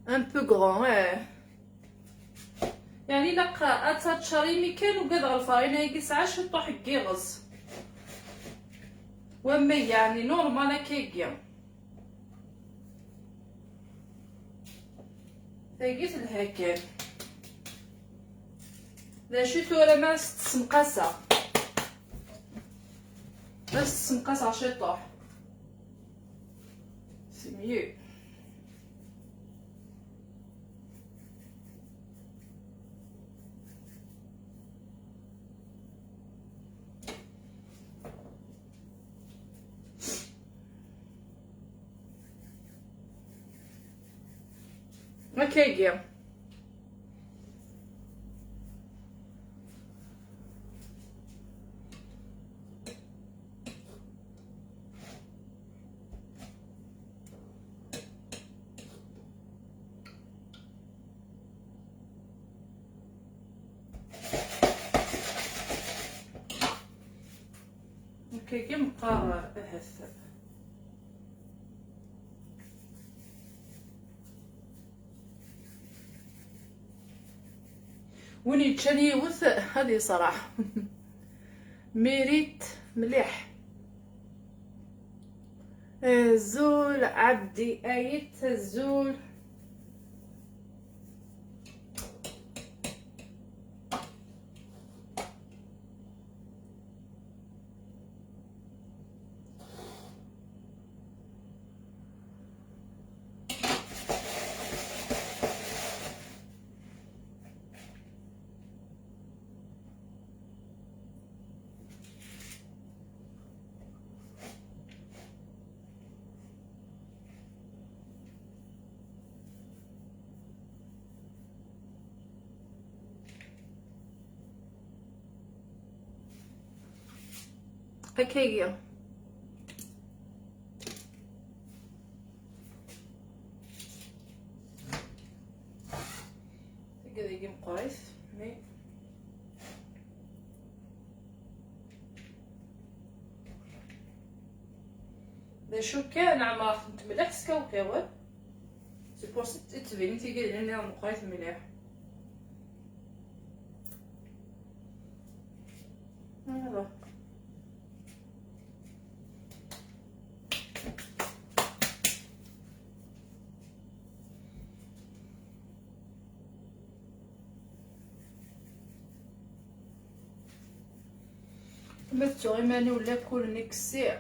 un peu grand يعني لقى اتاتشاري مي كانوا قد الفارينه يقيس 10 طوح كيغز وما يعني نورمال كيكيا لقيت الهكا لا شتو ولا ما تسمقاسه بس تسمقاس 10 طوح سي ميو هكاكيا هكاكيا مبقى اهث وني تشاني وث هذه صراحه ميريت مليح زول عبدي ايت الزول هكاكيا هكذا يجي مقايس مي شو كان عما خدمت مليح سكاوكاوه سي بور تبين تيجي لنا مقايس مليح هذا مثل غيماني ولا كل نكسي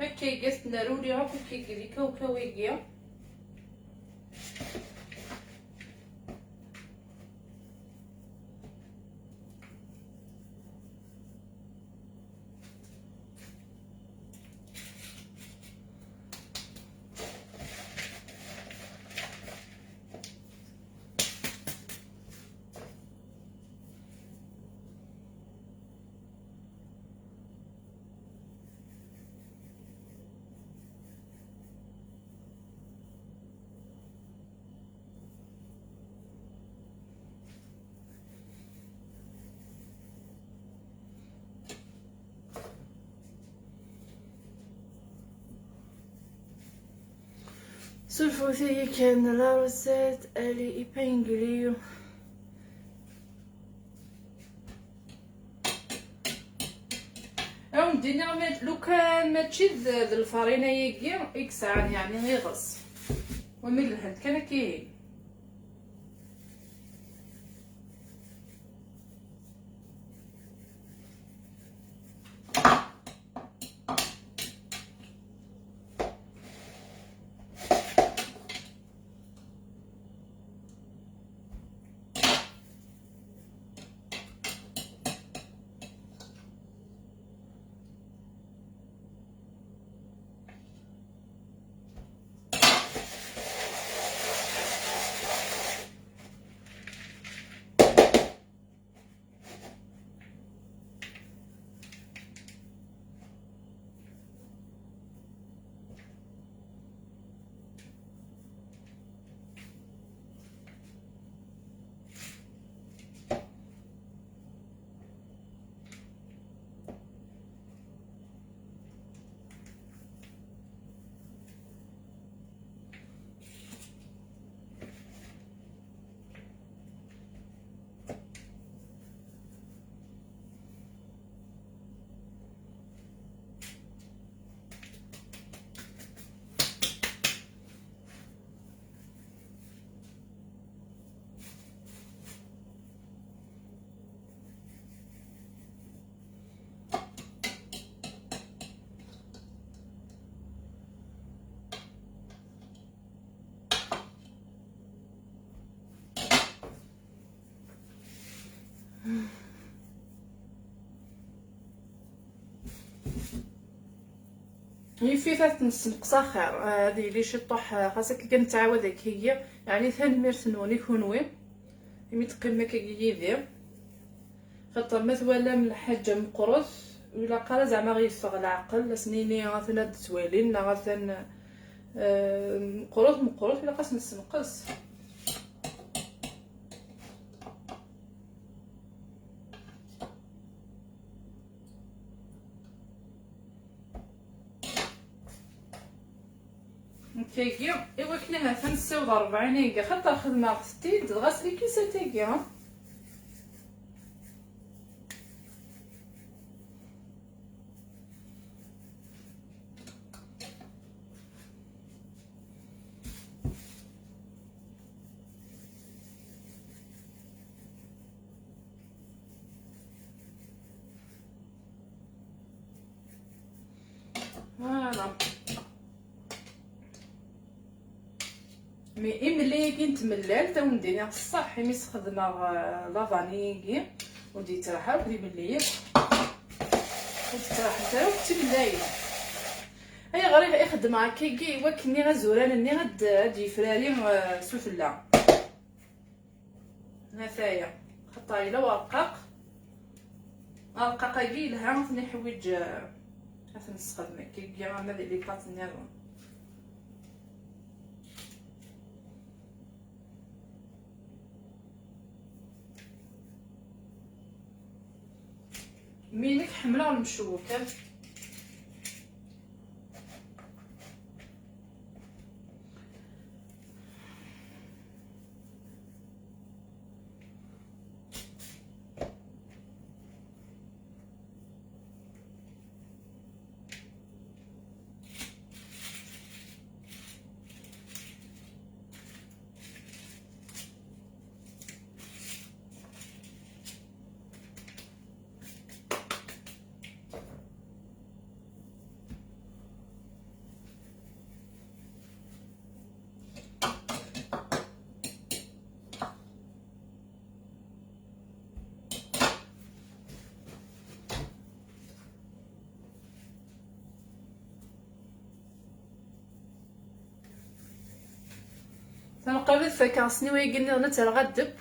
هكا قست نارولي هاكا كيجري كوكاويجيا سولفوتي كان لا روسيت الي ايبانغليو. ندير لو كان ماشي ذ الفرينه ياكي اكسان يعني غيغص ومن الهند كان كاين. يفي ثلاث نسنقص خير هذه اللي شطح خاصك كنتعاود هي يعني ثان ميرثنوني كونوي يمي تقيم كي يدير خاطر مثلا من الحاجه مقرص ولا قال زعما غيفغ العقل سنيني غاثنا تسوالين غاثن مقرص ولا خاص نسنقص. تاكي ايوا كنا تنساو 40 هيك خاطر خدمه ختي تغسلي كيسه تاكي ها فوالا. مي ملي كنت ملال تا ندير الصح مي خدمه لافانيكي ودي تراحه ودي مليل وتراح نتا وقتي بالليل هي غير يخدم هكاكي وكني غزوران اني غاد يفراري سفله نتايا خطاي الا ورقاق رقاقي لها فني حوايج عرفت نستخدم كي ما لي بلاط نيرون مينك حمله المشوكه تنقبل فكاسني ويقلني غنا ترغدب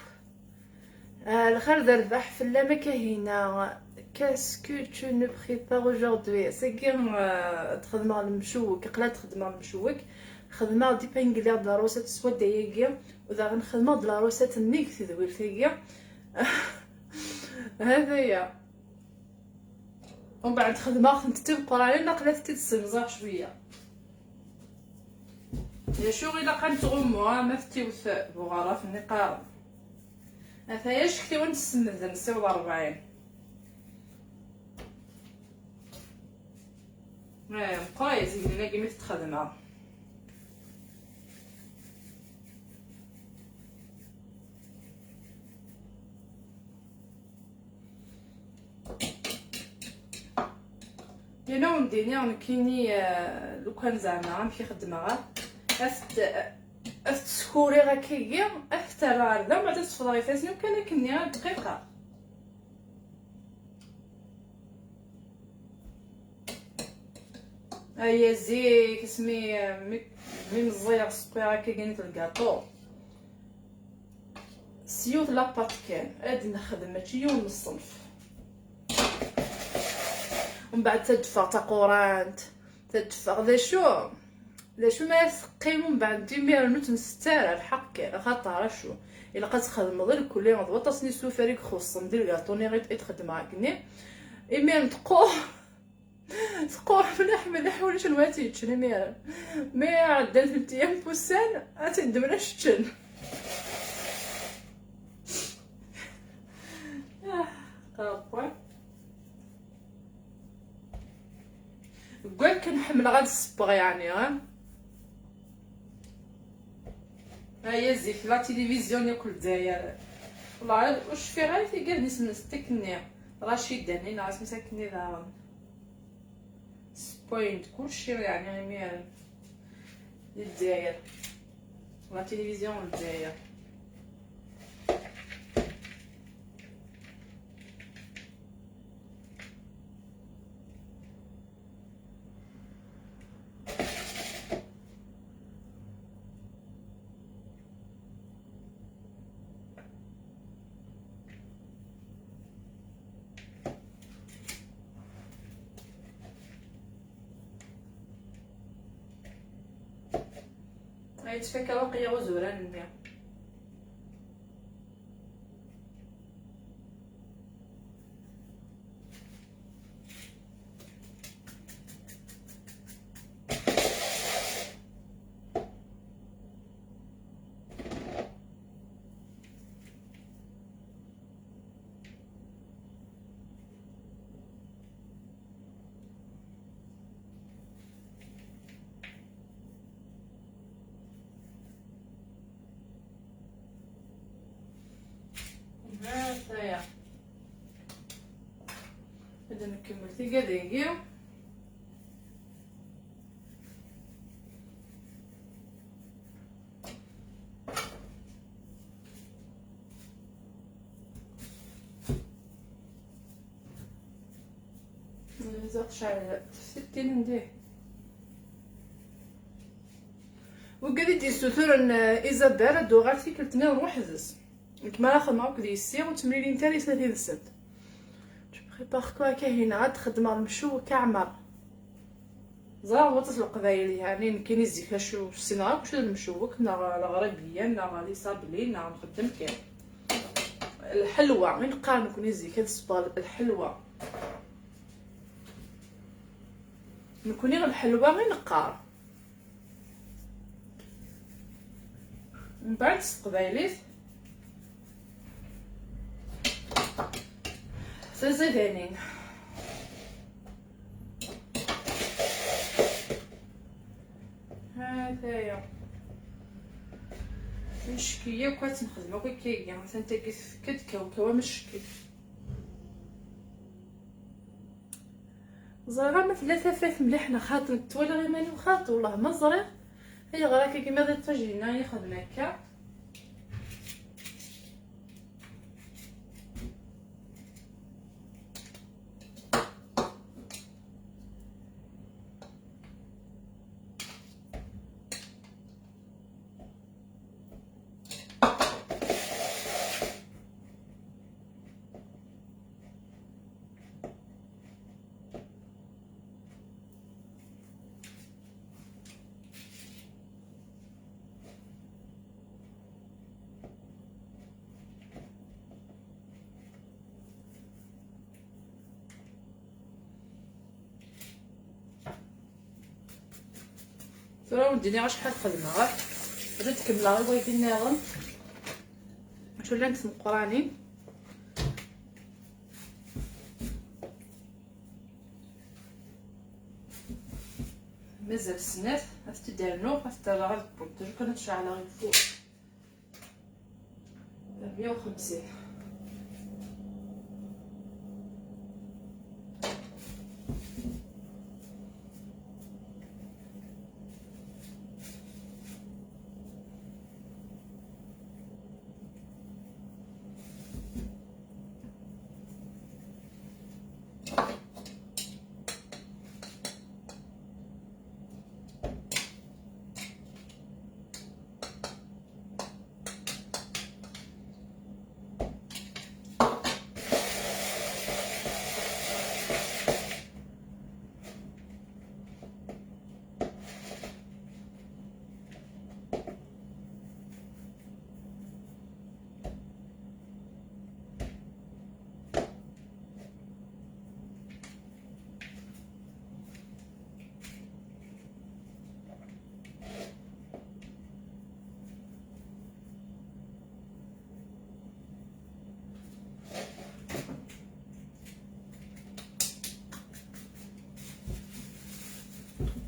الخير ذا الربح في اللامة كهينة كاسكو تو نو بريبار اجوردي سيكيم تخدم على المشوك قلا تخدم على المشوك خدمه دي بانغلير د لاروسات سواد داياكي وذا غنخدمه د لاروسات نيك تدوير فيا هذايا ومن بعد خدمه كنت تبقى على نقله تتصنزع شويه يا شو غير لقان تغمو ما فتيوث بغرف النقار أثاياش كتي وانت السمد نسيو 40 كويس يقولنا كيما تتخدمها يانا ونديني كيني لو كان زعما مشي خدمها تسكوري غاكيا افترار ذا بعد تصفضي فاسيو كان كني دقيقه هيا زيك اسمي مي مزيغ سبيرا كي كانت الكاطو سيوت لاباط كان ادي نخدم ماشي يوم الصنف ومن بعد تدفع تقورانت تدفع ذا شو ما يسقيمو من بعد ديمير نوت نستار الحق خاطر شو الا قد تخدم غير كل يوم ضبطني سو فريق خص ندير كاطوني غير تخدم هكني ايمين تقور مليح ولا شنو تيتشني مي عدات 3 ايام بوسان تندمنا شتن قابا قول كنحمل غاد الصبغ يعني هيا زيك لا تيليفزيون ياكل الجزائر والله واش في غير تيقال نسمن ستيكني رشيد داني ناس مساكني ذا سبوينت كلشي يعني ميال للجزائر لا تيليفزيون الجزائر هاي تفكر واقيا وزوران المياه هيا بدنا نكمل دقيقة نزقش على 60 نديه وقالي دي سوتور ان ايزابيل دوغالتي كلتني نروح زس كما ناخذ معاك دي السير وتمرين تاني 30 سنت بريبار كوا كاينه عاد خدمه المشو كعمر زرا وطس القبايل يعني كاين الزيكا شو السيناريو واش المشوك نا الغربيه نا لي صابلي نا نخدم كاين الحلوه من قال نكون الزيكا الصبال الحلوه نكوني غير الحلوه غير نقار من بعد قبايليت سازيفينين هذايا مشكيه كنت نخدمو كيكيا مثلا تاكيس كتكاو مشكي زرا ما ثلاثه فات مليحنا خاطر توالي غير ماني وخاطر والله ما زرير هي غراكي كيما غير تجينا يخدم هكا ترى وديني غير شحال خدمه غير باش تكملها غير بغيت ناغم واش ولا نت مقراني مازال السنات غتدارنو غتدار غير البونطاج كانت شاعله غير الفوق 150.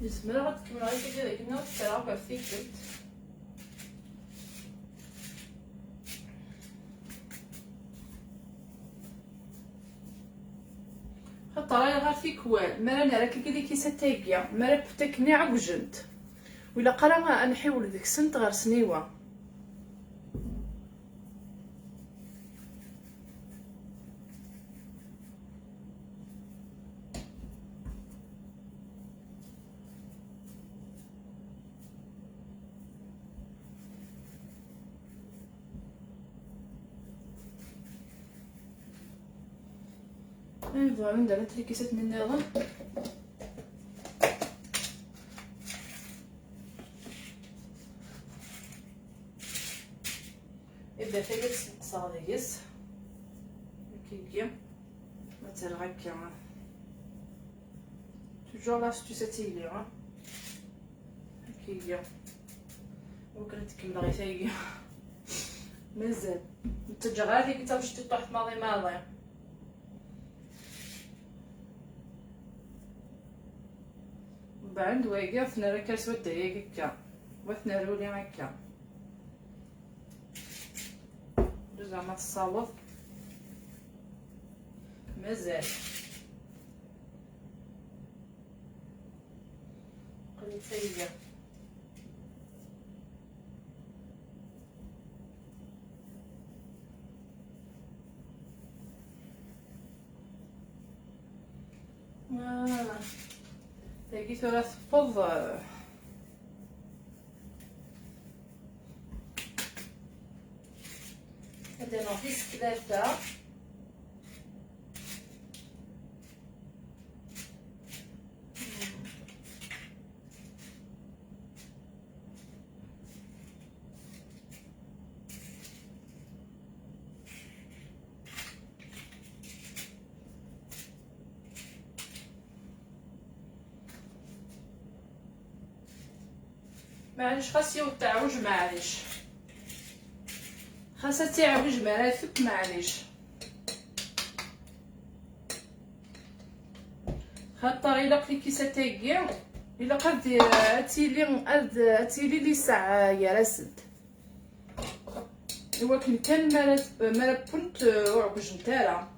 الزمرة غتكمل غير كدا داك النوع تاع كافي كلت خاطر راه غير في كوال مرا انا راكي كدي كيسه تايكيا مرا بتكني عوجنت ولا قرا ما نحيول ديك السنت غير سنيوه فوالا ندير هاد الكيسات النظام يبدا فيا تنقصا ديس كيكيا مثلا هكا توجور لاستيس تيلي ها كيكيا وكانت تكمل غير تايقيا مازال نتجغالي كي واش طيحت ماضي بعد واقع ثنا راه كاسود هي هكا وثنا رولي هكا زعما تصاوب مازال قلت هي تلاقي ثلاث فض هذا ناقص ثلاثة معليش خاص يوطعوج معليش خاصها تعوج مرافق معليش خاطر الا قلت كيسه تاكيا الا قد اتيلي لي ساعه يا راسد هو كان مرا بنت وعوج نتاعها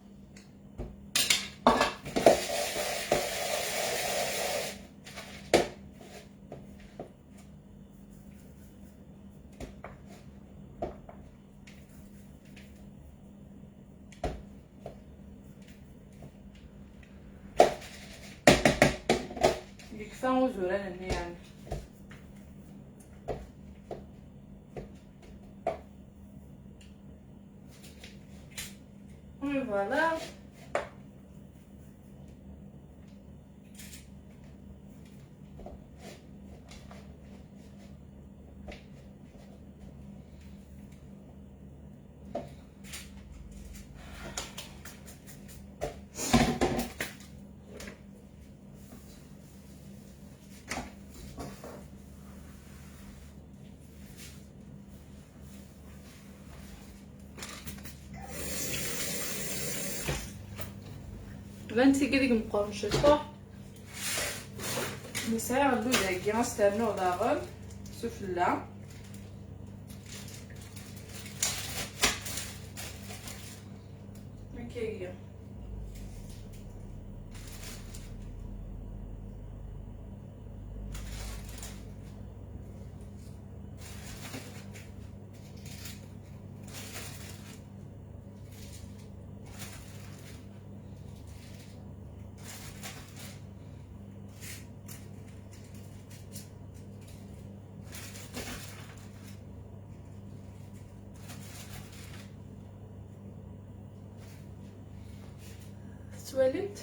يكفى وزوران يعني فوالا بنتي قلق مقرمشة صح نسعي اللوز هكي غنستناو داغن سفلة هكاهي. تواليت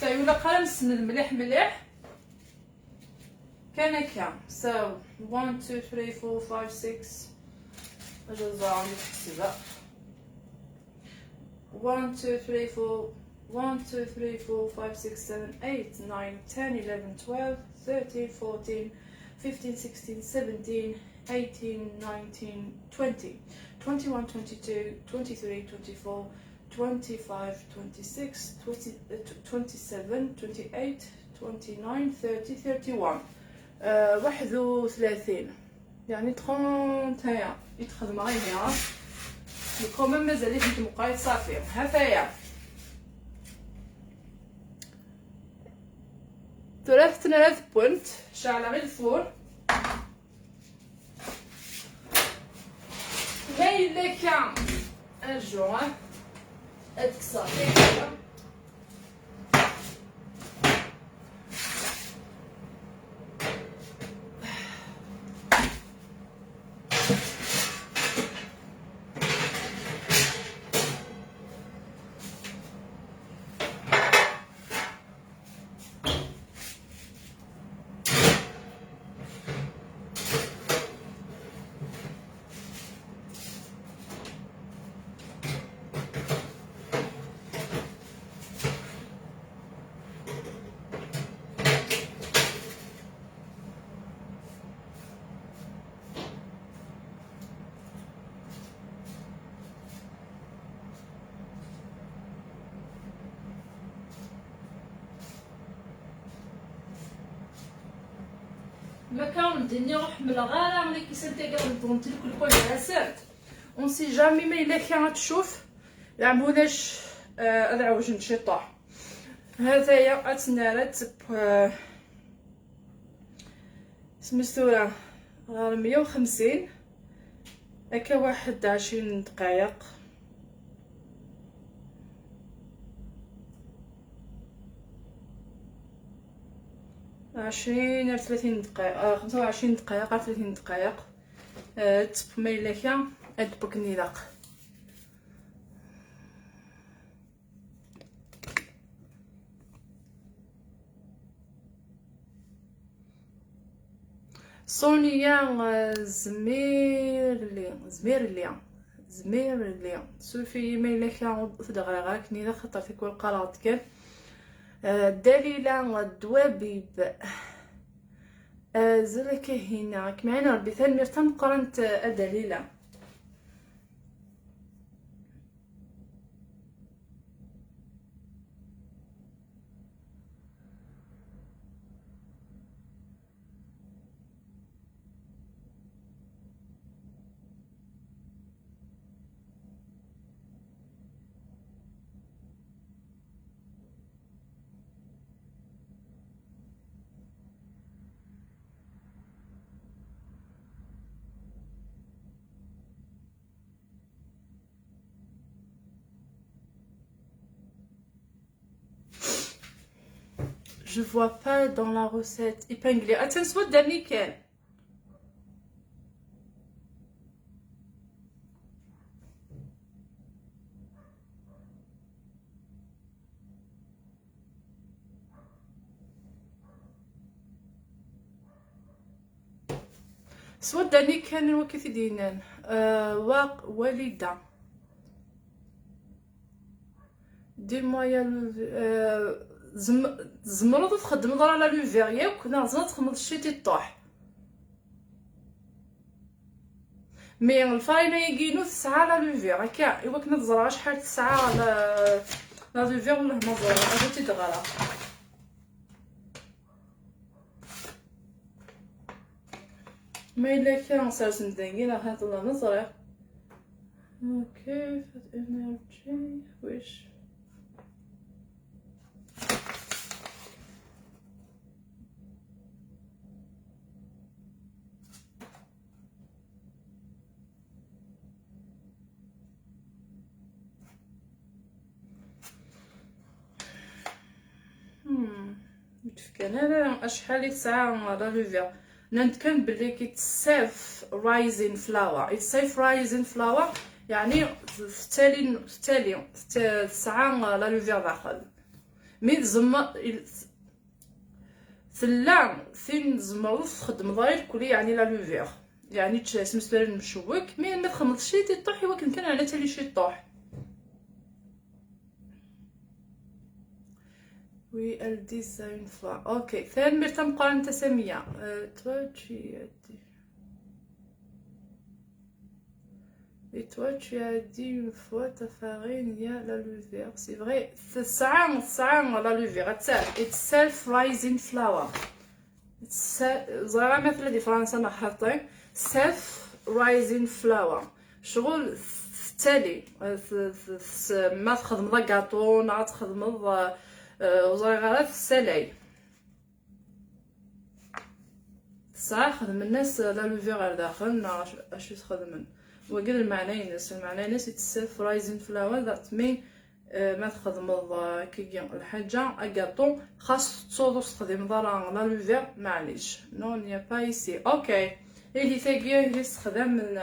فايولا قرا نسند مليح مليح كان هكا. ساو 1 2 3 4 5 6 اجا عندي تحسبها 1 2 3 4 1 2 3 4 5 6 7 8 9 10 11 12 13 14 15 16 17 18 19 20 21 22 23 24 25 26 27 28 29 30 31 31 يعني 30 هيا يتخدم غير هنا كومون مازال لي مقايد صافي هفايا 3 بونت شعلة غير الفور هاي اللي كان الجوع هاديك صافي ما كان الدنيا حمل غالا ملي كيسنتي قال نطونت لك الكل راسات اون سي جامي ما الا كان تشوف يعموناش ادعوج نشطح هذايا اتنارت سمستوره غير 150 هكا 21 دقائق 20 30 دقيقة 25 دقيقة 30 دقيقة تسب ميلكا ادبك نيلاق صونيا زمير لي سوفي ميلكا تدغرغاك نيلا خطر في كل قرات كان دليلة الدوابيب زلك هنا كمعنا ربي ثاني مرتم قرنت دليلة Je vois pas dans la recette. épinglé. أتنسود داني كان. سود داني كان وكيف دينان. والدة. ديما يا زمرض تخدم ضرا لا لوفير ياك نازل تخمض الشيتي طاح مي الفاينه يجينو تسعة لا لوفير هكا ايوا كنا تزرع شحال تسعة لا لوفير ولا ما زرع هذا تيدغالا ما الا كان سالس ندنقينا هاد الله نزرع اوكي فات انرجي ويش انا شحال ساعه لا لوفير نتكلم بلي كيتسيف رايزين فلاور يتسيف رايزين فلاور يعني في ساعه لا لوفير داخل مي زعما ثلان فين زمرض تخدم ضاير كلي يعني لا لوفير يعني تسمسلين مشوك مي ما تخمضش شي تطيح يمكن كان على تالي شي طوح وي الديزاين فا اوكي ثاني مرتا مقارنة تسمية توجي دي une fois ta farine il y a la levure c'est vrai ساعة لا لوفير it's self rising flour زرا مثل دي فرنسا ما حاطين self rising flour شغل تالي ما تخدم لا كاطو نا تخدم وزغارات السلاي صح خدم الناس لا لوفير داخل اش تخدمن وقال المعنى ينس يتسيف رايزين فلاور ذات مي ما تخدم كي الحاجه اكاطو خاص تصودو تخدم ضرا لا لوفير معليش نو نيا با ايسي اوكي اللي ثاقيه اللي استخدام من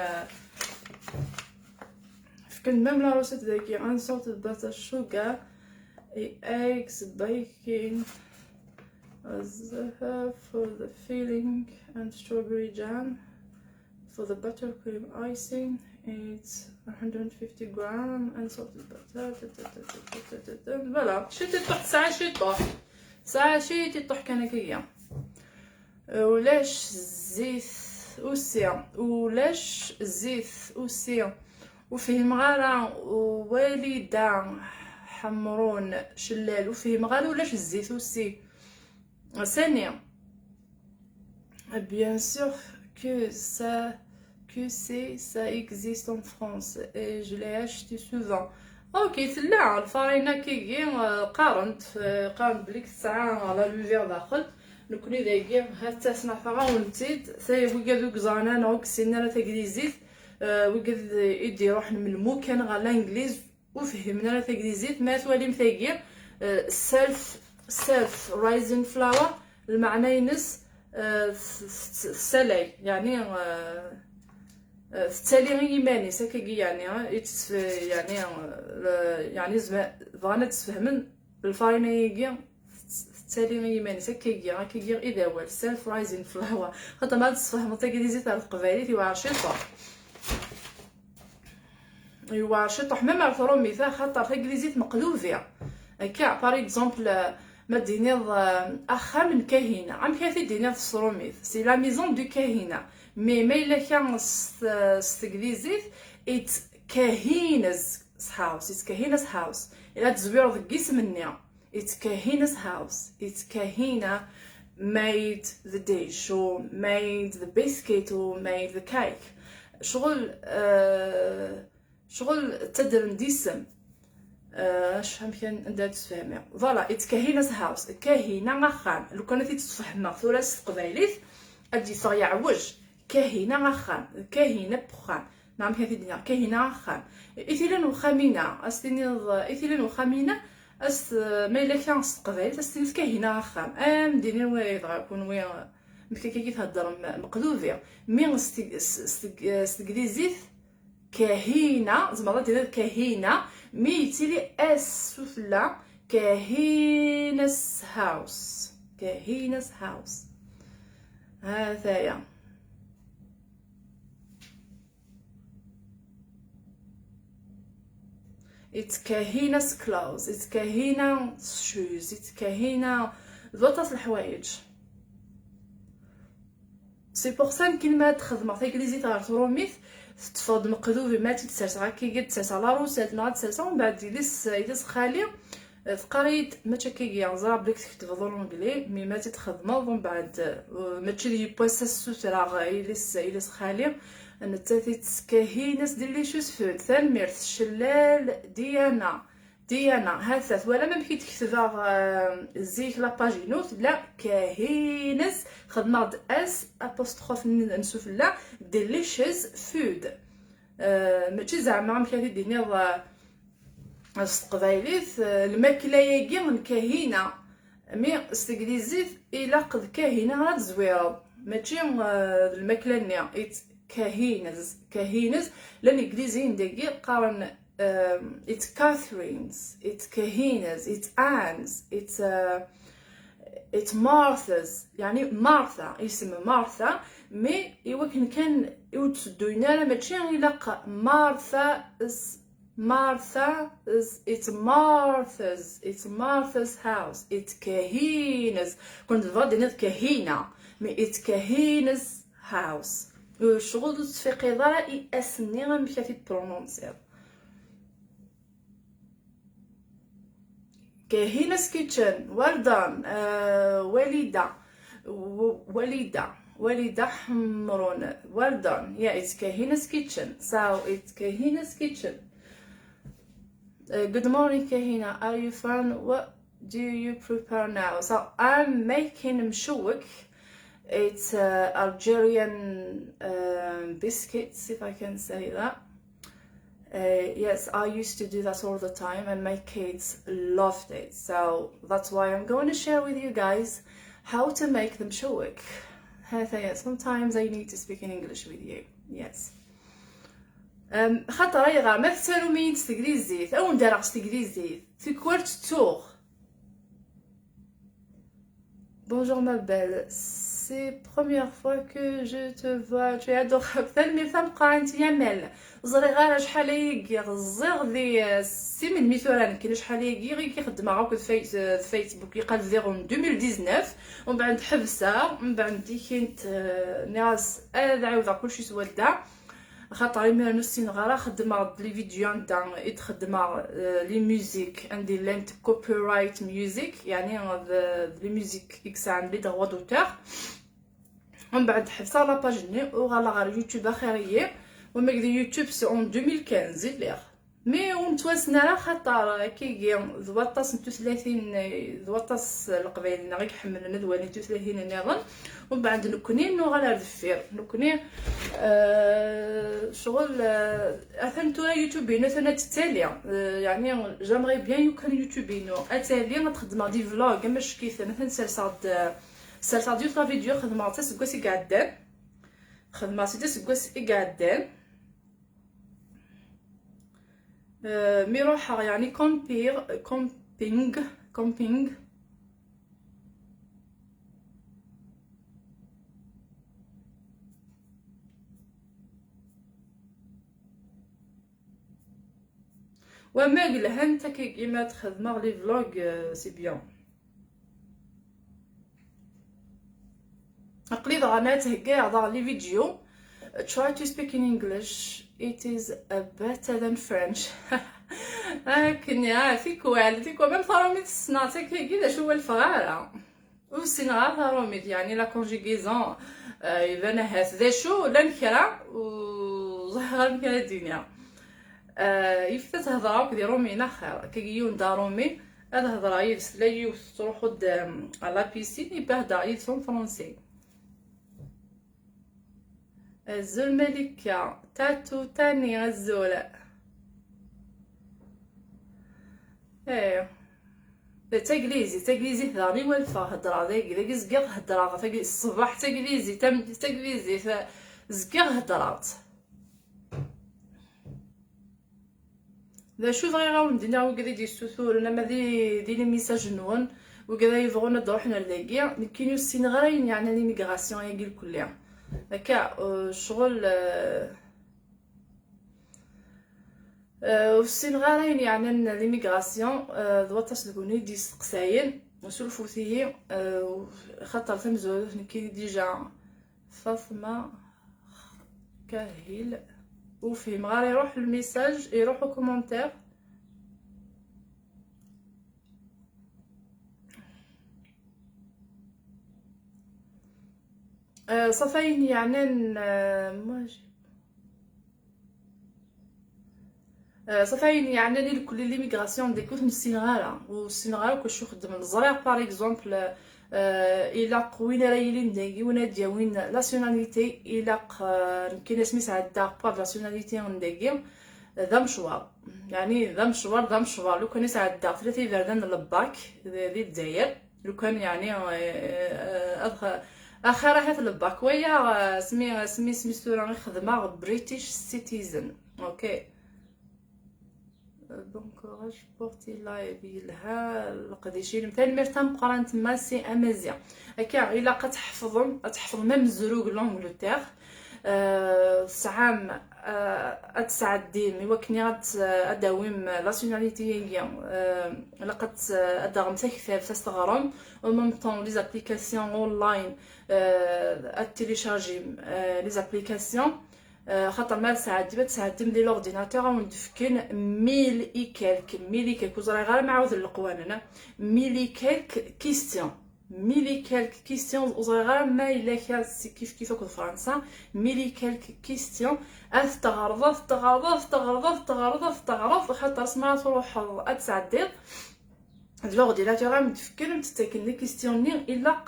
فكن ميم لا روسيت داكي ان سورت باتر شوغر eggs, baking, for the filling and strawberry jam. For the buttercream icing, it's 150 gram and salted butter. Voilà. شي تطيح ساعة شي طوح ساعة شي تطيح كنكية ولاش زيت وسيا وفيه مغارة ووالدة حمرون شلال وفيه مغالي ولاش الزيت وسي ثانية bien sûr que ça existe en France et je l'ai acheté souvent اوكي تلا الفارينه كي قارنت بليك الساعه على لوفير داخل نكوني دايقي حتى سنافا ونتيد سي ويقادو زانا نوك سينا تاكديزيت ويقاد يدي روح نملمو كان غالا انجليز وفهمنا لا تاكديزيت ما توالي مثاقير سيلف رايزين فلاور المعنى ينس سلاي يعني تالي غير يماني ساكي يعني يعني بغانا تفهمن الفارينه يجي تالي غير يماني ساكي غير اذا وال سيلف رايزين فلاور خاطر ما تفهم تاكديزيت تاع القبايلي تيوعرشي صح ايوا شطح ميم عرفوا مثال خاطر تاكليزيت مقلوبه هكا باغ اكزومبل ما دينيض اخا من كاهنه عم كاثي دينيض الصروميث سي لا ميزون دو كاهنه مي الا كان استكليزيت ات كاهينز هاوس ات كاهينز هاوس الا تزوير ذك اسمني ات كاهينز هاوس ات كاهنه made the dish or made the biscuit or made the cake شغل تدر نديسم اش كان ندير تفهمي فوالا ات كاهينز هاوس كاهنه غخان لو كانت تتفهم ثلاث قبايليت ادي صار يعوج كاهنه غخان كاهنه بخان نعم هذه الدنيا كاهنه غخان اثيلين وخامينه استني اثيلين وخامينه ما الا كان استقبال تستنس كهنا خام ديني ويض غاكون وي مكاكي تهضر مقلوبيه مي استقليزيت كهينه زعما ديال كهينه مي تيلي اس سفلا كهينس هاوس كهينس هاوس هذايا It's كهينس clothes It's كهينة shoes It's كهينة زوطاس الحوايج سي بوغ سا كلمة تخدم تيكليزي تاع تروميث تفض مقلوبي ما تتسرس غاكي قد تسرس على روسات نهار تسرس ومن بعد يلس خالي تقريت ما تشكيكيا زرا بليك تكتب بالونجلي مي ما تتخدم ومن بعد ما تشري بواسا السوترا يلس خالي انا تاتيت كهينس ديال لي شوز فود ثالميرت شلال ديانا هاثاث ولا ما بكي تكتبها زيك لاباجينوت لا كهينس خدنا اس ابوستروف نسوف لا ديليشيس فود ماشي زعما مكي ديني استقبايليت الماكله ياكي من كهينه مي استقليزيت الا قد كهينه غاد زويره ماشي الماكله نيا كهينز لان انجليزيين داكي قارن it's Catherine's it's كهينز it's Anne's it's Martha's يعني مارثا اسم مارثا مي ايوا كان يتسدوينا ماشي الا Martha is it's Martha's house it's كهينز كنت فادي نت كهينة مي it's كهينز house الشغل تفيقي ضرا اي اسني غنمشي في برونونسير كهينس كيتشن وردان وليدة حمرون وردان it's كهينس كيتشن so it's كهينس كيتشن good morning Kahina, are you fine? What do you prepare now? So I'm making mshouik. It's Algerian biscuits, if I can say that. Yes, I used to do that all the time and my kids loved it. So that's why I'm going to share with you guys how to make them mshouik. Sometimes I need to speak in English with you. Yes. خاطر غا ما تسالو مين تستقلي الزيت او ندير تستقلي الزيت في كوارت تور. Bonjour ma belle, c'est première fois que je te vois, tu es adorable. ثاني تبقى انت يامل زري غير شحال يجي غزير لي سي من ميثوران كاين شحال يجي غير كيخدم هاكا في فيسبوك يقال فيرو 2019 ومن بعد حبسه ومن بعد كنت ناس عاود كلشي سودا خاطر مي نسين غير خدمه لي فيديو عندها يتخدم لي ميوزيك عندي لانت كوبي رايت ميوزيك يعني لي ميوزيك اكس عندي دغوا دوتور ومن بعد حفصه لاباجني وغالا غير يوتيوب خيريه وما قد يوتيوب سي اون 2015 ليغ مي ونتواسنا راه خاطر كي ذواطاس 30 ذواطاس القبايل غير كحملنا دوالي 30 نيغن ومن بعد نكوني نو غالا دفير نكوني شغل اثنتو يوتيوبينو ثنا تتالي يعني جامغي بيان يكون يوتيوبينو اتالي نخدم دي فلوغ ماش كيف مثلا سالساد ديال لا فيديو خدمه تاع سكواسي قاعدين خدمه تاع سكواسي قاعدين مي روحها يعني كومبينغ وما قلها انت كيما تخدم لي فلوغ سي بيان قليل غانا تهكا هضر لي فيديو try to speak in English it is better than French كنيا فيكو ميم فاروميت السناتي كي شو هو الفغاره والسينغال فاروميت يعني لا كونجيغيزون يبان هاس ذا شو لنكرا وظهر نكرا الدنيا يفتا تهضراو كدي رومينا خير كيجيون دا رومين هذا هضرا يلس لا يوس تروحو على بيسين يبهدا يلسون فرونسي الزول ملكة تاتو تاني الزول ايه تاكليزي ثاني والفا هضره ذاك زكاغ هضره ثاك الصباح تاكليزي زكاغ هضرات. ذا شو بغي غاوندينا وكذا يستثور انا ما دي لي ميساج نون وكذا يبغونا نروحنا للاكيا كاين السينغاليين يعني ليميغراسيون ياكل الكليه هكا شغل والسينغاليين يعني ليميغراسيون ذو تصدقوني دي سقساين نسولفو فيه خاطر تمزول كي ديجا فاطمه كاهل وفهم غير يروح الميساج يروح الكومونتير صفاين يعني صفاين يعني لكل ليميغراسيون ديكوت من السينغال والسينغال كلشي يخدم الزرير باغ اكزومبل الى وين رايلين داكي وين وين ناسيوناليتي الى كاين سميت عندها با ناسيوناليتي نداكي ذا مشوار يعني ذا مشوار لو كان يسعد 3 فردان للباك ديال الجزائر لو كان يعني اخر هات الباك ويا سميتو راه خدمه بريتيش سيتيزن اوكي بون كوراج بورتي لايف لها القديشين مثلا مرتم قران تما سي امازيا هكا الا كتحفظ ميم زروق لونجلتير سعام اتسعدين يوكني اداويم لاسيوناليتي لقد ادغم تكتاب تستغرم ومن طون لي زابليكاسيون اونلاين اتيليشارجي لي زابليكاسيون خاطر ما تساعد لي لورديناتور وندفكن ميل كيلك وزرا غير معاود القوان انا ميل كيلك كيستيون وزرا غير ما الا كيف في فرنسا ميل كيستيون تغرض خاطر سما تروح اتسعدير لورديناتور متفكر متتاكن لي كيستيوني الا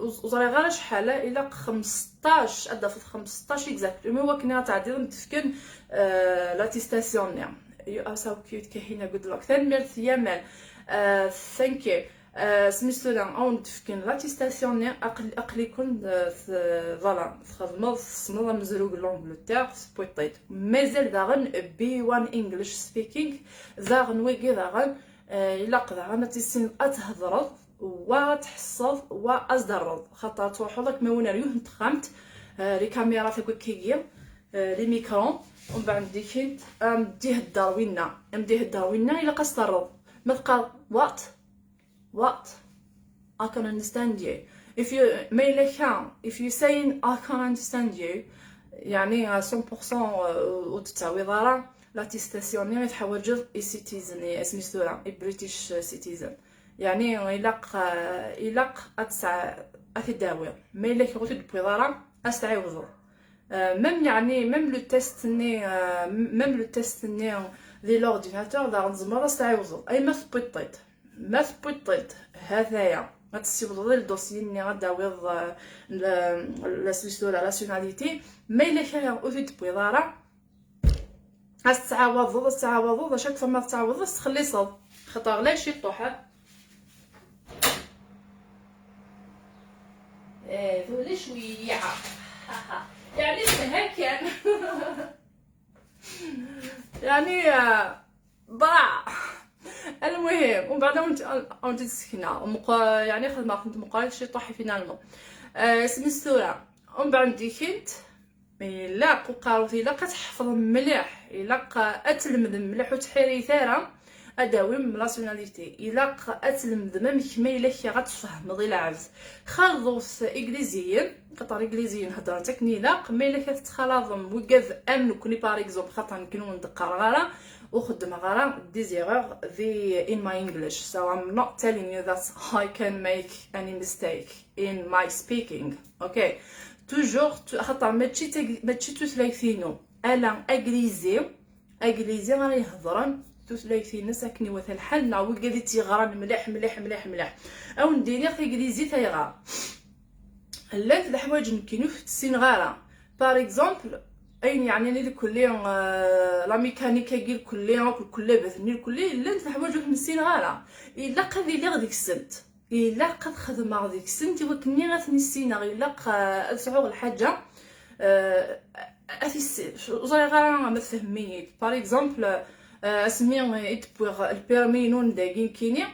وزرا غير شحال الا 15 ادا في 15 اكزاكتومون هو كنا تعديل متفكن لاتيستاسيون نيا يو ار سو كيوت كاينه جود لوك ثان ميرسي يامال ثانك يو سميتو لا اون تفكن لاتيستاسيون نيا اقلي كون فوالا خدمه صنوا مزروق لونجلتير سبويطيت مازال داغن بي 1 انجلش سبيكينغ داغن ويكي داغن الا قدر انا تيسين اتهضر وتحصل وازدرض خاطر توحلك ما وين ريوه نتخمت لي كاميرا تاكو كيغير لي ميكرون ومن بعد ديكيت مديه الداروينا الا قصدرض ما تقال what I can understand you if you ما الا كان if you saying I can understand you يعني 100% وتتاوي ضرا لاتيستاسيون ما يتحوج اي سيتيزن سميتو لا اي بريتيش سيتيزن يعني الا اتسع اتداوي ما الا كي غوتو بويضارا استعوض ميم يعني ميم لو تيست ني لي لورديناتور دا نزمر استعوض اي ما سبوطيت هذايا ما تسيبض الدوسيي ني غداويض لا سميتو لا ناسيوناليتي ما الا كي غوتو بويضارا تعاوض شاك فما تعاوض تخلي صوب خطر لا شي طوحه ذولي شويه يعني هكا يعني ضاع المهم ومن بعد اونت تسكنا يعني خدمه مقال شي طاحي فينالمون اسم السوره ومن بعد ديكنت الا قاروتي الا كتحفظ مليح الا اتلمذ مليح وتحيري ثاره اداوي من لاسيوناليتي الا اتلمذ ما مكمله كي غتفهم ضي العبز خلص انجليزيا قطر انجليزيا نهضر تكنيلا قميله كتخلاضم وقف امن كوني باغ اكزومبل خاطر نكونوا ندقر غاره وخدم غاره ديزيرور في in my English so I'm not telling you that I can make any mistake in my speaking okay توجور خاطر ماشي تثلاثينو الا اغليزي راه يهضرن تثلاثين ساكني وث الحل نعاود قادي تيغران مليح او ندير في انجليزي تيغار لات الحوايج نكينو في السنغاله باغ اكزومبل اين يعني ني الكليه لا ميكانيكا كي الكليه الكليه بثني الكليه الا نحوايج واحد مسين غالا الا قادي لي غديك السنت الا قد خدمه غديك السنت وكني غاتني السينا الا اسعوغ الحاجه افيس زري غا ما تفهميني باغ اكزومبل اسمي يتبوغ البيرمي نون داكين كيني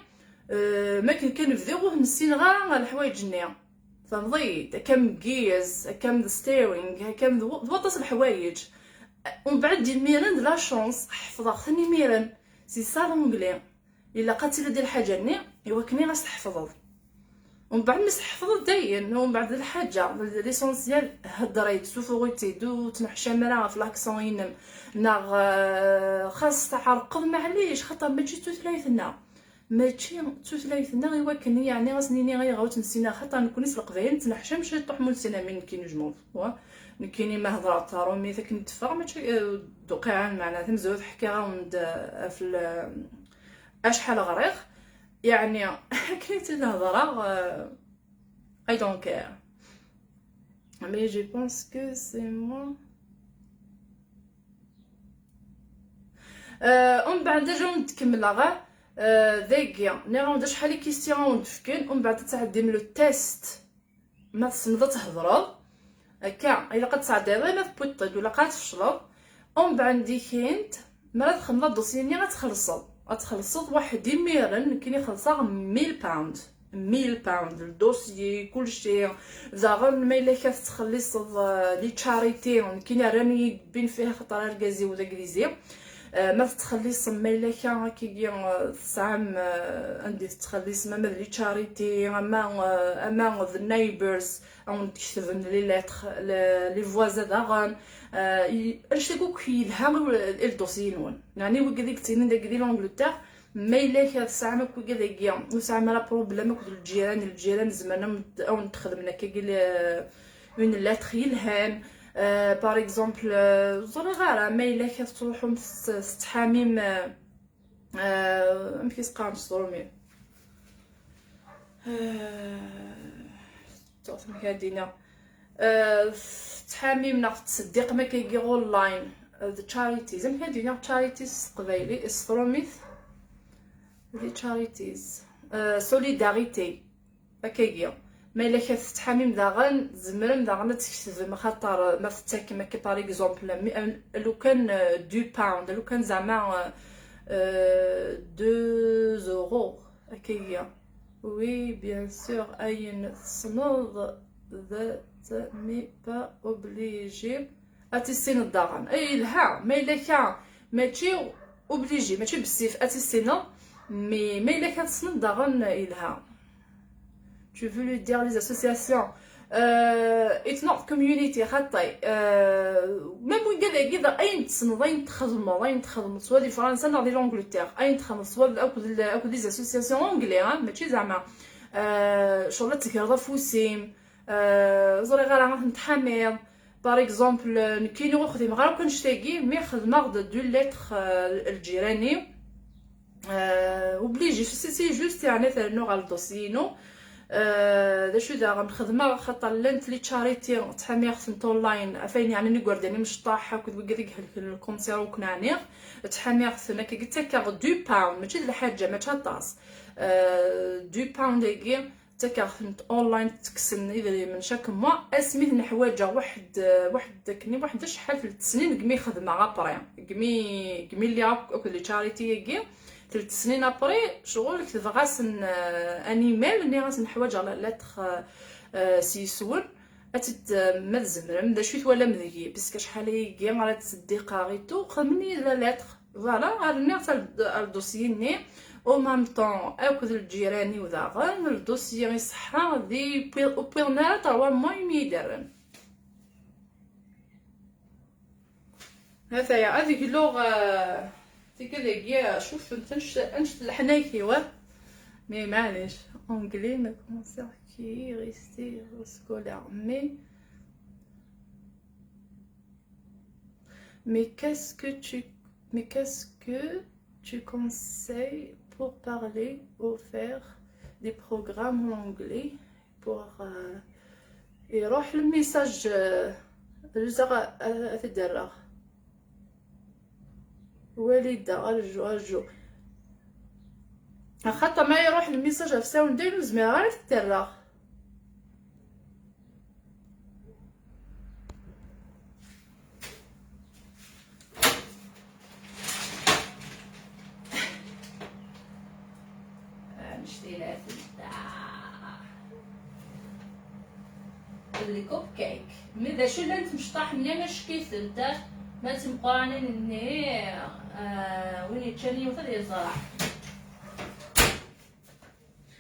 ما كنبداوه مسين غا الحوايج نيا فهمضي كم كيز كم ستيرينغ كم بوطاس الحوايج ومن بعد دي ميرن لا شونس حفظها ثاني ميرن سي سا لونغلي الا قاتله ديال الحاجه ني ايوا كني غاس تحفظ ومن بعد ما تحفظ داين ومن بعد الحاجه ليسونسيال هضريت سوفوغيتي دو تنحشى مرا في لاكسون ينم ناغ خاص تعرقب معليش خاطر ما تجي تثلاثنا ماشي تثلاثنا ايوا كني يعني غاسنيني غير غاوت نسينا خاطر نكوني في القبايل تنحشى ماشي طوح مولسينا من كاين جمول كاينين ما هضرات رومي ذاك نتفق ماشي دوقيعا معناتها مزود حكي راوند في اشحال غريق يعني كنت الهضره I don't care mais je pense que c'est moi ومن بعد جا نتكمل غا ذاكيا نراوند شحال لي كيستيون ونتفكن ومن بعد تعدي من لو تيست ما تصنض تهضر هكا الا قد تعدي غير ما تبوطيد ولا قاد تفشلط ومن بعد ديكينت مرات خمضه الدوسي ني غتخلصد واحد يميرن كاين يخلصها 1000 باوند 1000 باوند الدوسي كلشي زاغن ما الا كتخلص لي تشاريتي كاين راني بين فيها خطر الكازي ولا كريزي ما تخلص ما الا كان كي سام عندي تخلص ما لي تشاريتي اما ذا نيبرز او تكتب لي ليتر لي فوازا داغان اش تقول كي الهام الدوسي نون يعني وكذيك تينين داك ديال انجلترا ما الا كان ساعه ما كون كذا وساعه ما لا بروبليم كود الجيران زعما او نخدمنا كي اون ليتر يلهام باغ اكزومبل زري غالا ما الا كتروحو تستحاميم مكيسقام الصرومي تعرفي كادينا تحاميم ناخذ تصديق ما كيجي اونلاين ذا تشاريتيز ما كادينا تشاريتيز قبايلي الصروميث لي تشاريتيز سوليداريتي هكاكيا ما الا كتحاميم داغن زمرم داغن تكتب ما خاطر ما فتاك ما كي باغ اكزومبل لو كان 2 باوند لو كان زعما 2 يورو هكايا وي بيان سور اين تصنض ذات مي با اوبليجي اتيسين الداغن اي لها ما الا كان ماشي اوبليجي ماشي بزاف اتيسينا مي ما الا كتصنض داغن الها tu veux lui dire les associations it's not community خطي même وين كذا اين تصنض اين تخدموا سوا دي فرنسا ولا دي لونجلتير اين تخدموا سوا اكو دي اسوسياسيون اونغلي ماشي زعما شغل تكرر فوسيم زري غير نتحمل باغ اكزومبل كاينو خديم غير كنشتاقي مي خدمه دو ليتر الجيراني اوبليجي سي جوست يعني ثانو غال دوسينو داشو دا غنخدمها خاطر لانت لي تشاريتي تحمي خصنت اونلاين فين يعني نقعد يعني مش طاحه كنت بقديك الكونسير وكناني تحمي خصنا كي قلت لك 2 باوند ماشي الحاجه ما تشطاس 2 باوند كي تكرفنت اونلاين تكسن اذا من شاك موا اسميت نحواجه واحد كني واحد شحال في السنين كمي خدمه غابري كمي اللي اكو لي تشاريتي كي 3 سنين ابري شغل كنت غاسن انيميل اني غاسن حوايج على لاتر سيسون اتت ما زمرم دا شويه ولا مذيي باسكو شحال هي مع تصديقه غيتو خمني لا لاتر فوالا غادي حتى الدوسيي ني او مام طون اكو الجيراني وداغن الدوسيي يصحى دي بيرنا تروا ما يميدرن هذا يا هذيك اللغه تيكا شوف انت الحنايكي مي معليش anglais mais commencer qui rester scolaire mais qu'est-ce que tu conseilles pour parler ou faire des programmes en anglais pour يروح الميساج الجزء أتدرغ والدة أرجو خاطر ما يروح الميساج في ساون داير زميرة غير تدرغ. نشتي لها اللي كوب كيك ماذا شو اللي انت مشطاح مني انا شكيت انت ما تمقانين اني وين يتشاني وثلاث صراحه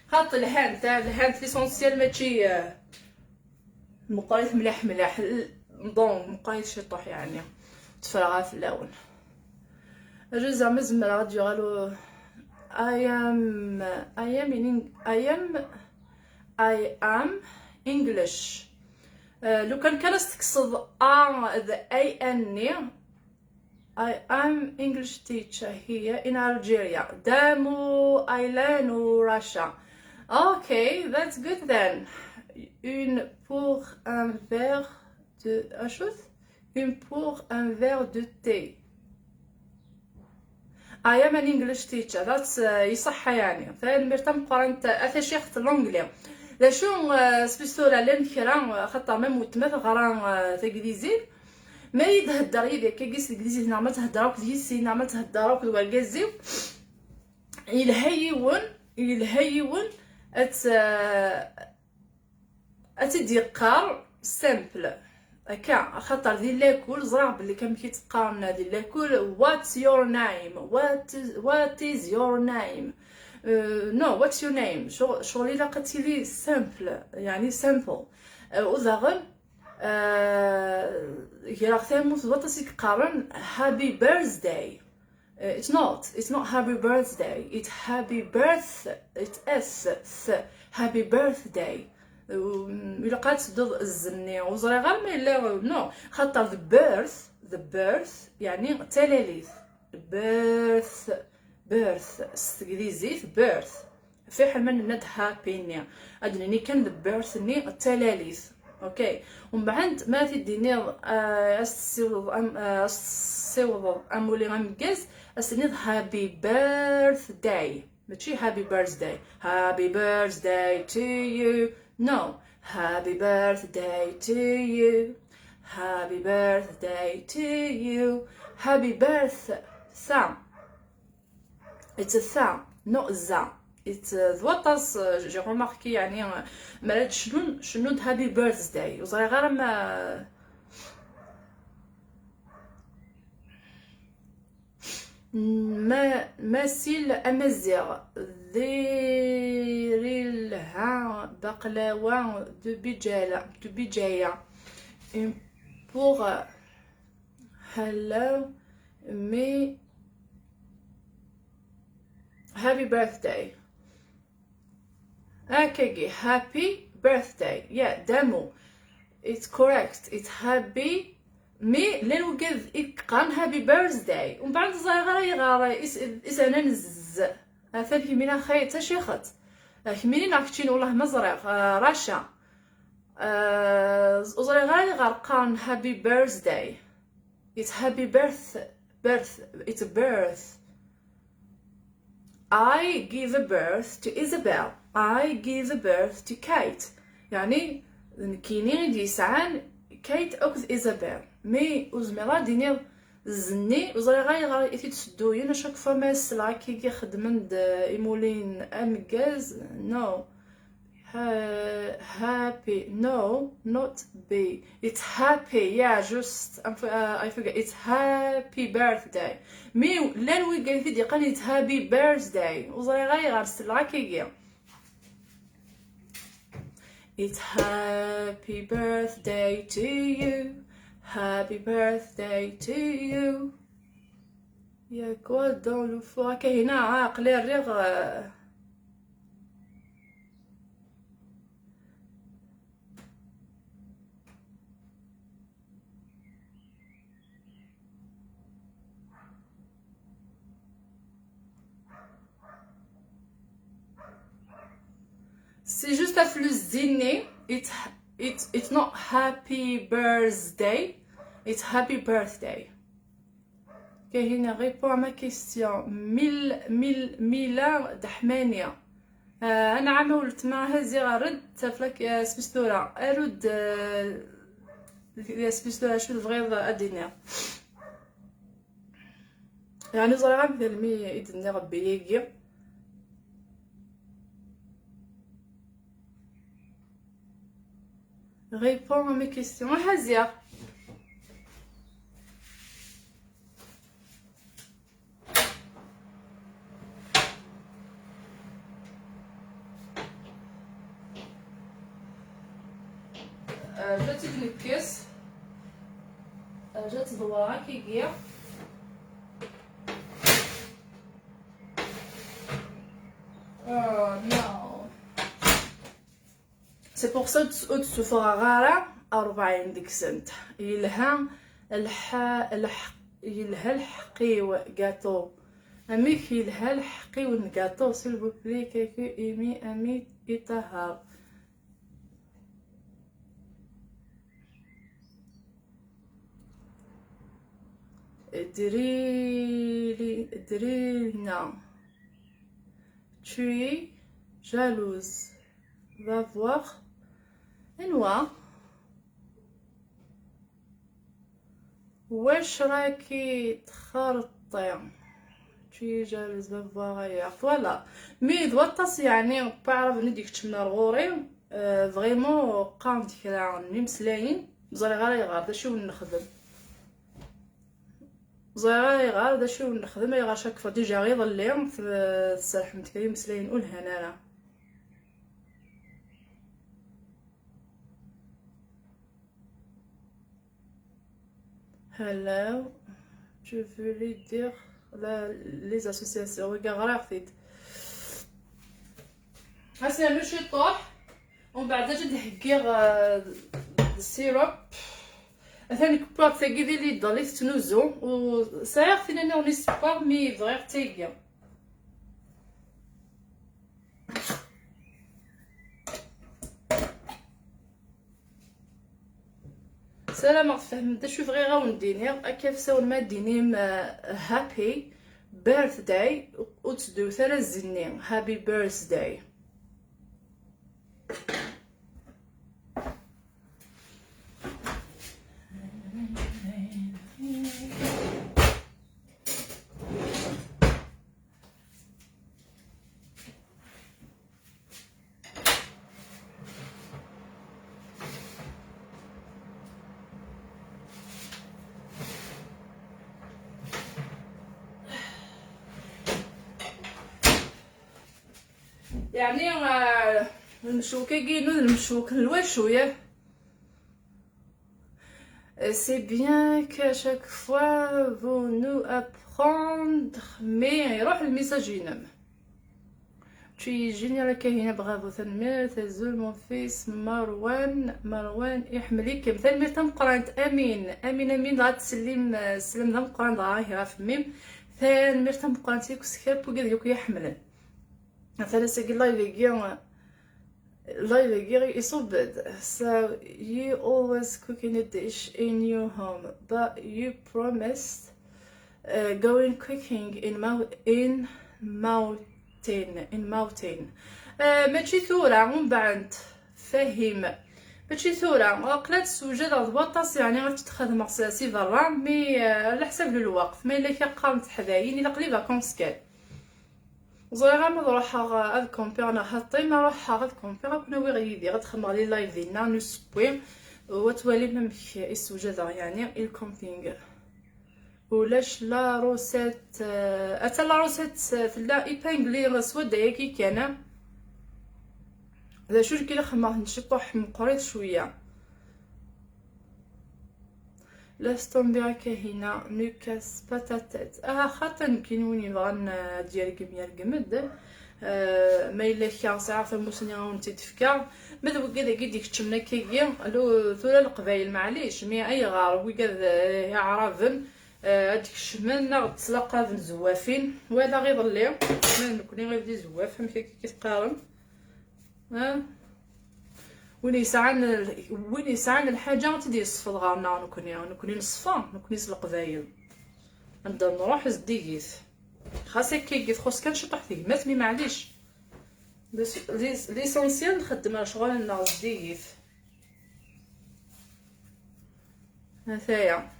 خاطر الهان ليسونسيال ماشي مقايت ملاح نظن مقايت شطوح يعني تفرغها في اللون الجزء مزمر غادي قالوا I am English. لو كان استقصد the an I am English teacher here in Algeria. Damu Aylan Russia. Okay, that's good then. Une pour un verre de Une pour un verre de thé. I am an English teacher. That's يصح يعني. فالمرتم قرنت أثشي خط الإنجليزي. لا شو سبيسولا لين كرا خطا ما متمثل غران تجديزي ما يتهدر يدي كيس الجديزي نعمل تهدر وكيسي نعمل تهدر وكالجزي يلهيون اتديقار سامبل هكا خاطر ذي لاكول زرع بلي كان كيتقارن ذي لاكول what's your name what is your name no what's your name شغلي لقيتي لي سامبل يعني سامبل وذاغن يا ثامو وطاسي قارن happy birthday it's not happy birthday it's happy birth it's happy birthday إلا قالت ضد الزني وزري غير ما إلا نو خاطر the birth يعني تلاليث birth استغريزي birth في حال من ند هابيني أدني كان the birth ني التلاليث اوكي ومن بعد ما تديني السيوض امولي غمكاز اسنيد happy birthday ماشي happy birthday to you no happy birthday to you happy birthday to you happy birth ثا it's a ثا not za it's ذوطاس جي روماركي يعني مرات شنو هابي بيرثداي وصراي غير ما سيل امازيغ ذيريلها بقلاوه دو بيجايا pour hello me happy birthday okay happy birthday yeah demo it's correct it's happy مي لين وقف إقام happy birthday ومن بعد صغيرة إس أنا نز أثر كمينا خيط تشيخت كميني نعكتين والله مزرق رشا صغيرة غرقان happy birthday it's happy birth it's a birth I give a birth to Isabel I give a birth to Kate يعني كيني دي سعان كيت أخذ إيزابيل مي وزميرا ديني زني وزري غاي تسدو ينا شاك فما السلعة كي خدمن إيمولين أمكاز no happy no not be it's happy yeah just I forget it's happy birthday مي لان وي قال في قال it's happy birthday وزري غاي غار السلعة كي it's happy birthday to you happy birthday to you يا كوا دون لو فوا كاينه عاقله الريغ C'est juste à flux dîner. It's not happy birthday. it's happy birthday. كاين ريبون ما كيستيون ميلا دحمانية. انا عامه ولت ما هزي غرد تفلك سبستورا ارد سبستورا شو الفغيض ادينا يعني صراحه مثل مي يدني ربي يجي ريبون مي كيستيون هزيا. جات الكيس جات دوره كيجي نو سي بور سا تسوفر غارة 40 ديك سنت يلها الحقيو غاتو اميك يلها الحقيو نغاتو سيل فو بلي كيكو امي يطهر Drina, tu es jalouse. Va voir. Et moi, wesh راكي تخرطي. Tu es jalouse. Va voir ailleurs. Voilà. Mais دوطاس يعني بعرف نديك تشمنا الغوري. فريمون قام ديك نمسلاين. بزري غير شو نخدم. غير دا شو نخدم غير شاك فوا ديجا غير ظليهم في الصالح متكريم مسلاين نقول هنا hello je veux lui dire les associations غير خفيت هسه نمشي طاح ومن بعد نجي نحكي السيروب ثاني كبار تاكي لي ضليت تنوزو وسايغ فينا نورني سبار مي فغير تاكي سلام فهم دا شو فغي غاون دينير كيف ساون ما دينيم هابي بيرثداي وتدو ثلاث زنين هابي بيرثداي يعني المشوكة كينو المشوك الوشوية c'est bien qu'à chaque fois vous nous apprendre mais يروح الميساج ينام tu es génial كاينه برافو تنمير تزول مون فيس مروان يحمليك مثل مير تم قرانت امين غتسلم سلم دم قران ظاهره في ميم ثان مير تم قرانتيك سكاب وقال لك يحمل مثلا سيجي لايف يجي يصبد so you always cooking a dish in your home but you promised going cooking in mountain ماشي ثورة من بعد فاهم ماشي ثورة قلات سوجد ضبطاس يعني غتخدم مقصاسي برا مي على حساب الوقت ما الا كقامت حداين الا قلي فاكونس كان زويغا ما نروح غا كومبي انا حطي ما نروح غا كومبي غنكون وي غيدي غتخمر لي لايف ديالنا نسبوي وتوالي ميم السوجد يعني الكومبينغ ولاش لا روسيت اتا لا روسيت فلا ايبانغلي سودا ياكي كان هذا شو كي خمر نشطح مقريت شويه لاستومبيا كهنا نكاس باتاتات خاطر كينوني بغان ديال كمية الجمد ما الا كان ساعه فموسني غونتي تفكا ماذا وكذا ديك تشمنا كيكي لو ثولا القبايل معليش مي اي غار وكذا عرافن هاديك الشمال غتسلاقا ذن زوافين وهذا غير ظلي ما نكوني غير دي زواف فهمتي كي تقارن وين يسعن الحاجه تدي يصفد غارنا نكوني نصفا نكوني القبايل نبدا نروح زديكيت خاصك كيكيت خص كان شطح فيه ماتني معليش ليسونسيال نخدم شغل ناغ زديكيت هذايا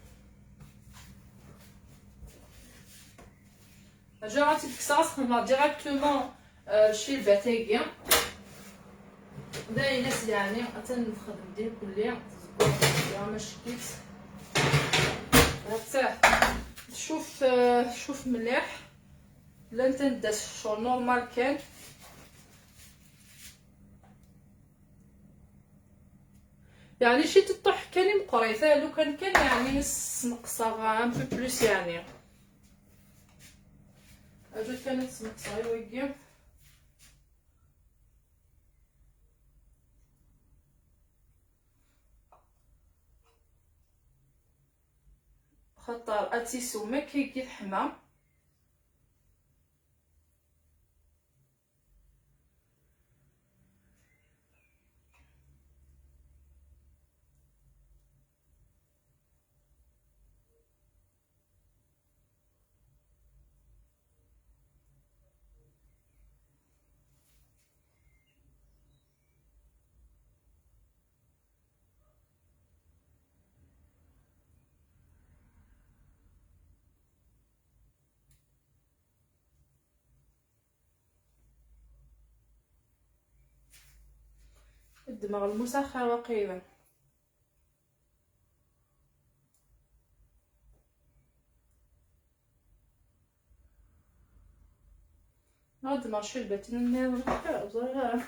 جا غادي تكساس خدمه ديريكتومون شي الباتاكيا باينات يعني غتنخدم ديال كليا زكور ماشي كيت غتاع شوف مليح لا انت نداس شغل نورمال كان يعني شي تطيح كان مقريفه لو كان يعني نقصها ان بو بلوس يعني اجا كانت نقصها ويجي خاطر اتيسو ما كيجي الحمام الدماغ المسخر وقيلا هاد ماشي الباتين النار زهره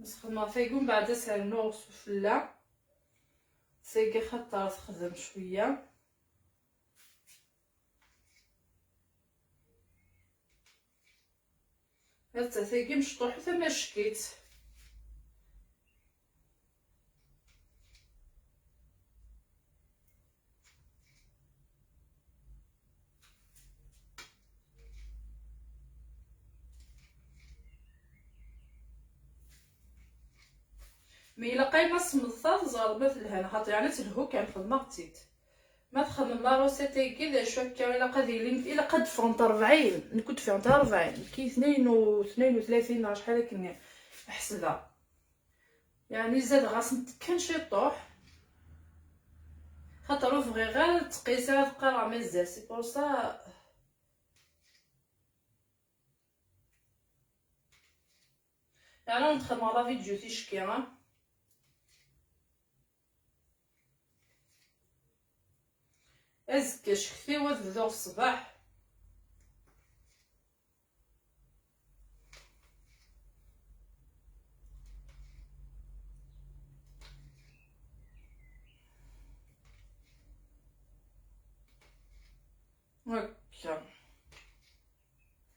بس خدمه فيكون بعد سالنا وسفله سيكي خاطر تخدم شويه حتى سيكي مشطوح حتى ما شكيت مي الا قايمه سمطات زربت لها خاطر يعني تلهو كان خدمه قتيت ما تخدم لا روسيتي كذا شوكه الا قد الا قد فونت 40 كنت فونت 40 كي 32 شحال كني احسبها يعني زاد غاس كان شي طوح خاطر فغي غير تقيسها تبقى راه مزال سي بور سا يعني ندخل مع لا فيديو تيشكي ازكى شكتي وتبداو الصباح هكا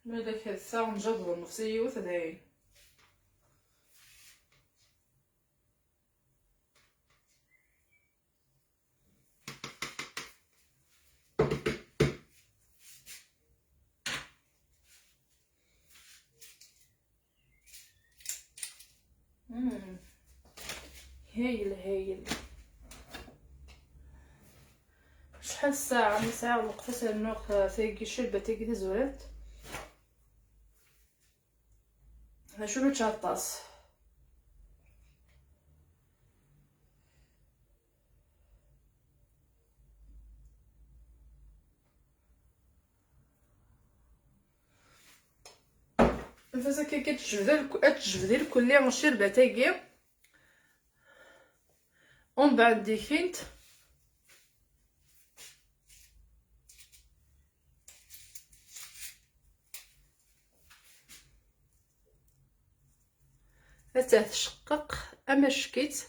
مالك الساعه نجبر نفسي وثداي هايل شحال الساعه من ساعه الوقت النوخ تيجي شربه تيجي تزولت شنو تشاطاس نفسا كي كتجبدي الكليه من شربه تيجي ومن بعد ديكينت حتى تشقق اما شكيت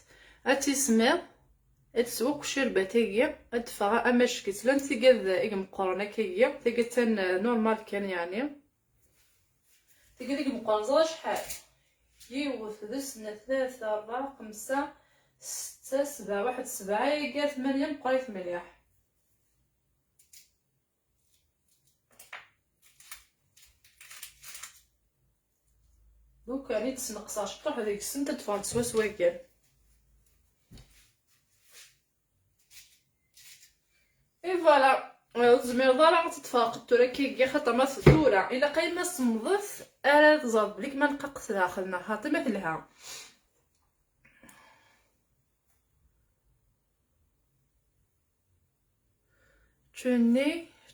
اتسمر تسوق شربة تيجي ادفع امشكت لن تيجد ايق مقارنة كيجي تيجي تن نورمال كان يعني تيجي ايق مقارنة زغا شحال يوث دسنا 3 4 5 6 7 1 7 يقا 8 مقريت مليح. دوك يعني تسنقص شطح هذيك السنة تدفع سوا كان. اي فوالا زمير ضرع تتفاقد تورا كيكي خاطر ما تورا الا قيمه صمضت الا تزاد بليك ما نققت داخلنا خاطر مثلها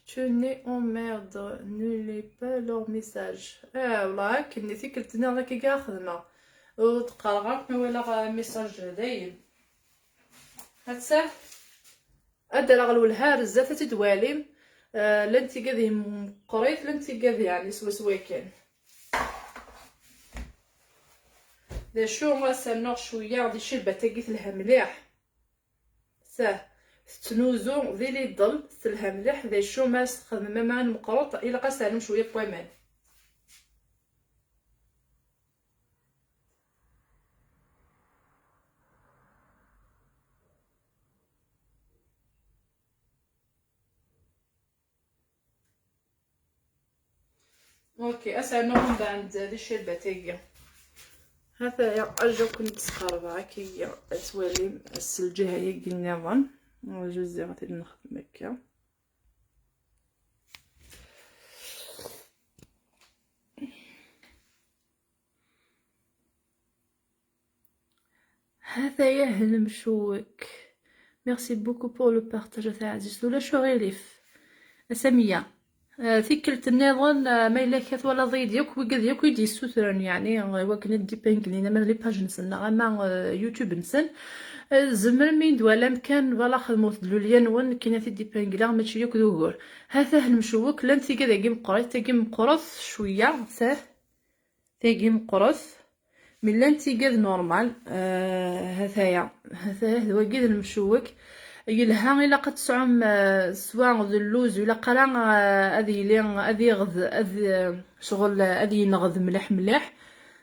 tu n'es en merde ne lis pas leur message. والله كني ثقلتني راه كي كاع خدمه وتقرا غير ولا ميساج دايم هاتساه ادرا غلولها رزات تدواليم لنتي قاذي قريت لنتي قاذي يعني سوا كان دا شو ما سنوغ شويه غادي شي البتاكيت لها مليح ساه تنوزو ذي لي ضل تلها مليح دا شو ما استخدم ما مقروط الا قاسالهم شويه بويمان. اوكي اسال نوم بعد هذه الشيء البتاكي هذا يا ارجو كنت تسخربها كي توالي السلجه هي قلنا ظن جوزي غادي نخدم هكا هذا يا المشوك. ميرسي بوكو بور لو بارطاج تاع عزيز ولا شو غيليف اساميه ثيكلت النظام ما الا كات ولا ضيد ياك وقد ياك يدي السوتران يعني وكنا دي بانكلينا من لي باج نسنا اما يوتيوب نسن زمر مين دولا مكان فوالا خدموت دلوليان وان كاينه في دي بانكلا ماشي ياك دوغور هذا المشوك لان تيكا داكي مقريت تاكي مقرص شويه ساه تاكي مقرص من لان تيكا نورمال هذايا هذا هو كيد المشوك يلها الا قد تسعم سواء اللوز ولا قرا هذه غذ هذه شغل هذه نغذ مليح مليح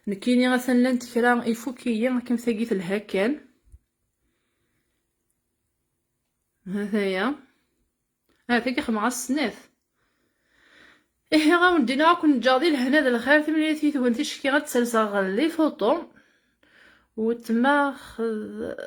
نكيني مثلا لانت كرا يفوكيه كيما ثقيت لها كان هذايا هذاك مع السناف ايه غاودينا كون جاضي لهنا د الخير ثمانية وانت شكي غتسلسل لي فوطو وتما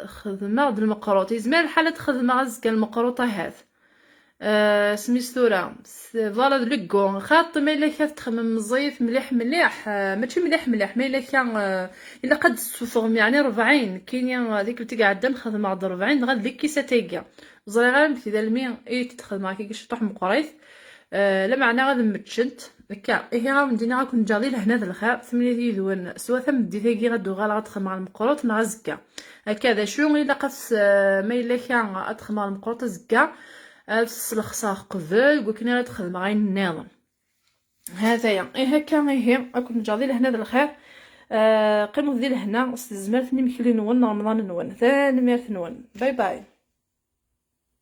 خدمه د المقروط يزمر حالة خدمه غزكا المقروطه هذا سميستورا فوالا لكون خاط ما الا كانت تخمم مزيف مليح مليح ماشي مليح مليح ما الا كان الا قد تفهم يعني 40 كاين هذيك اللي تقعد نخدم عاد 40 غاد ديك كيسه تيقا زريغه مثل المي اي تدخل معاك كي شطح مقريث لا معنى غاد متشنت هكا ايه غندينا غنكون جاضي لهنا د الخير 8 يدون سوا ثم ديتاكي غدو غالا غتدخل مع المقروط مع زكا هكذا شو الا قص ما الا كان ادخل مع المقروط زكا تسلخصا قبل وكنا ندخل مع النظام هذايا ايه هكا ايه اكون جاضي لهنا د الخير قيموا ذي لهنا استزمرتني مكلي نون رمضان نون ثاني ميرث نون باي باي.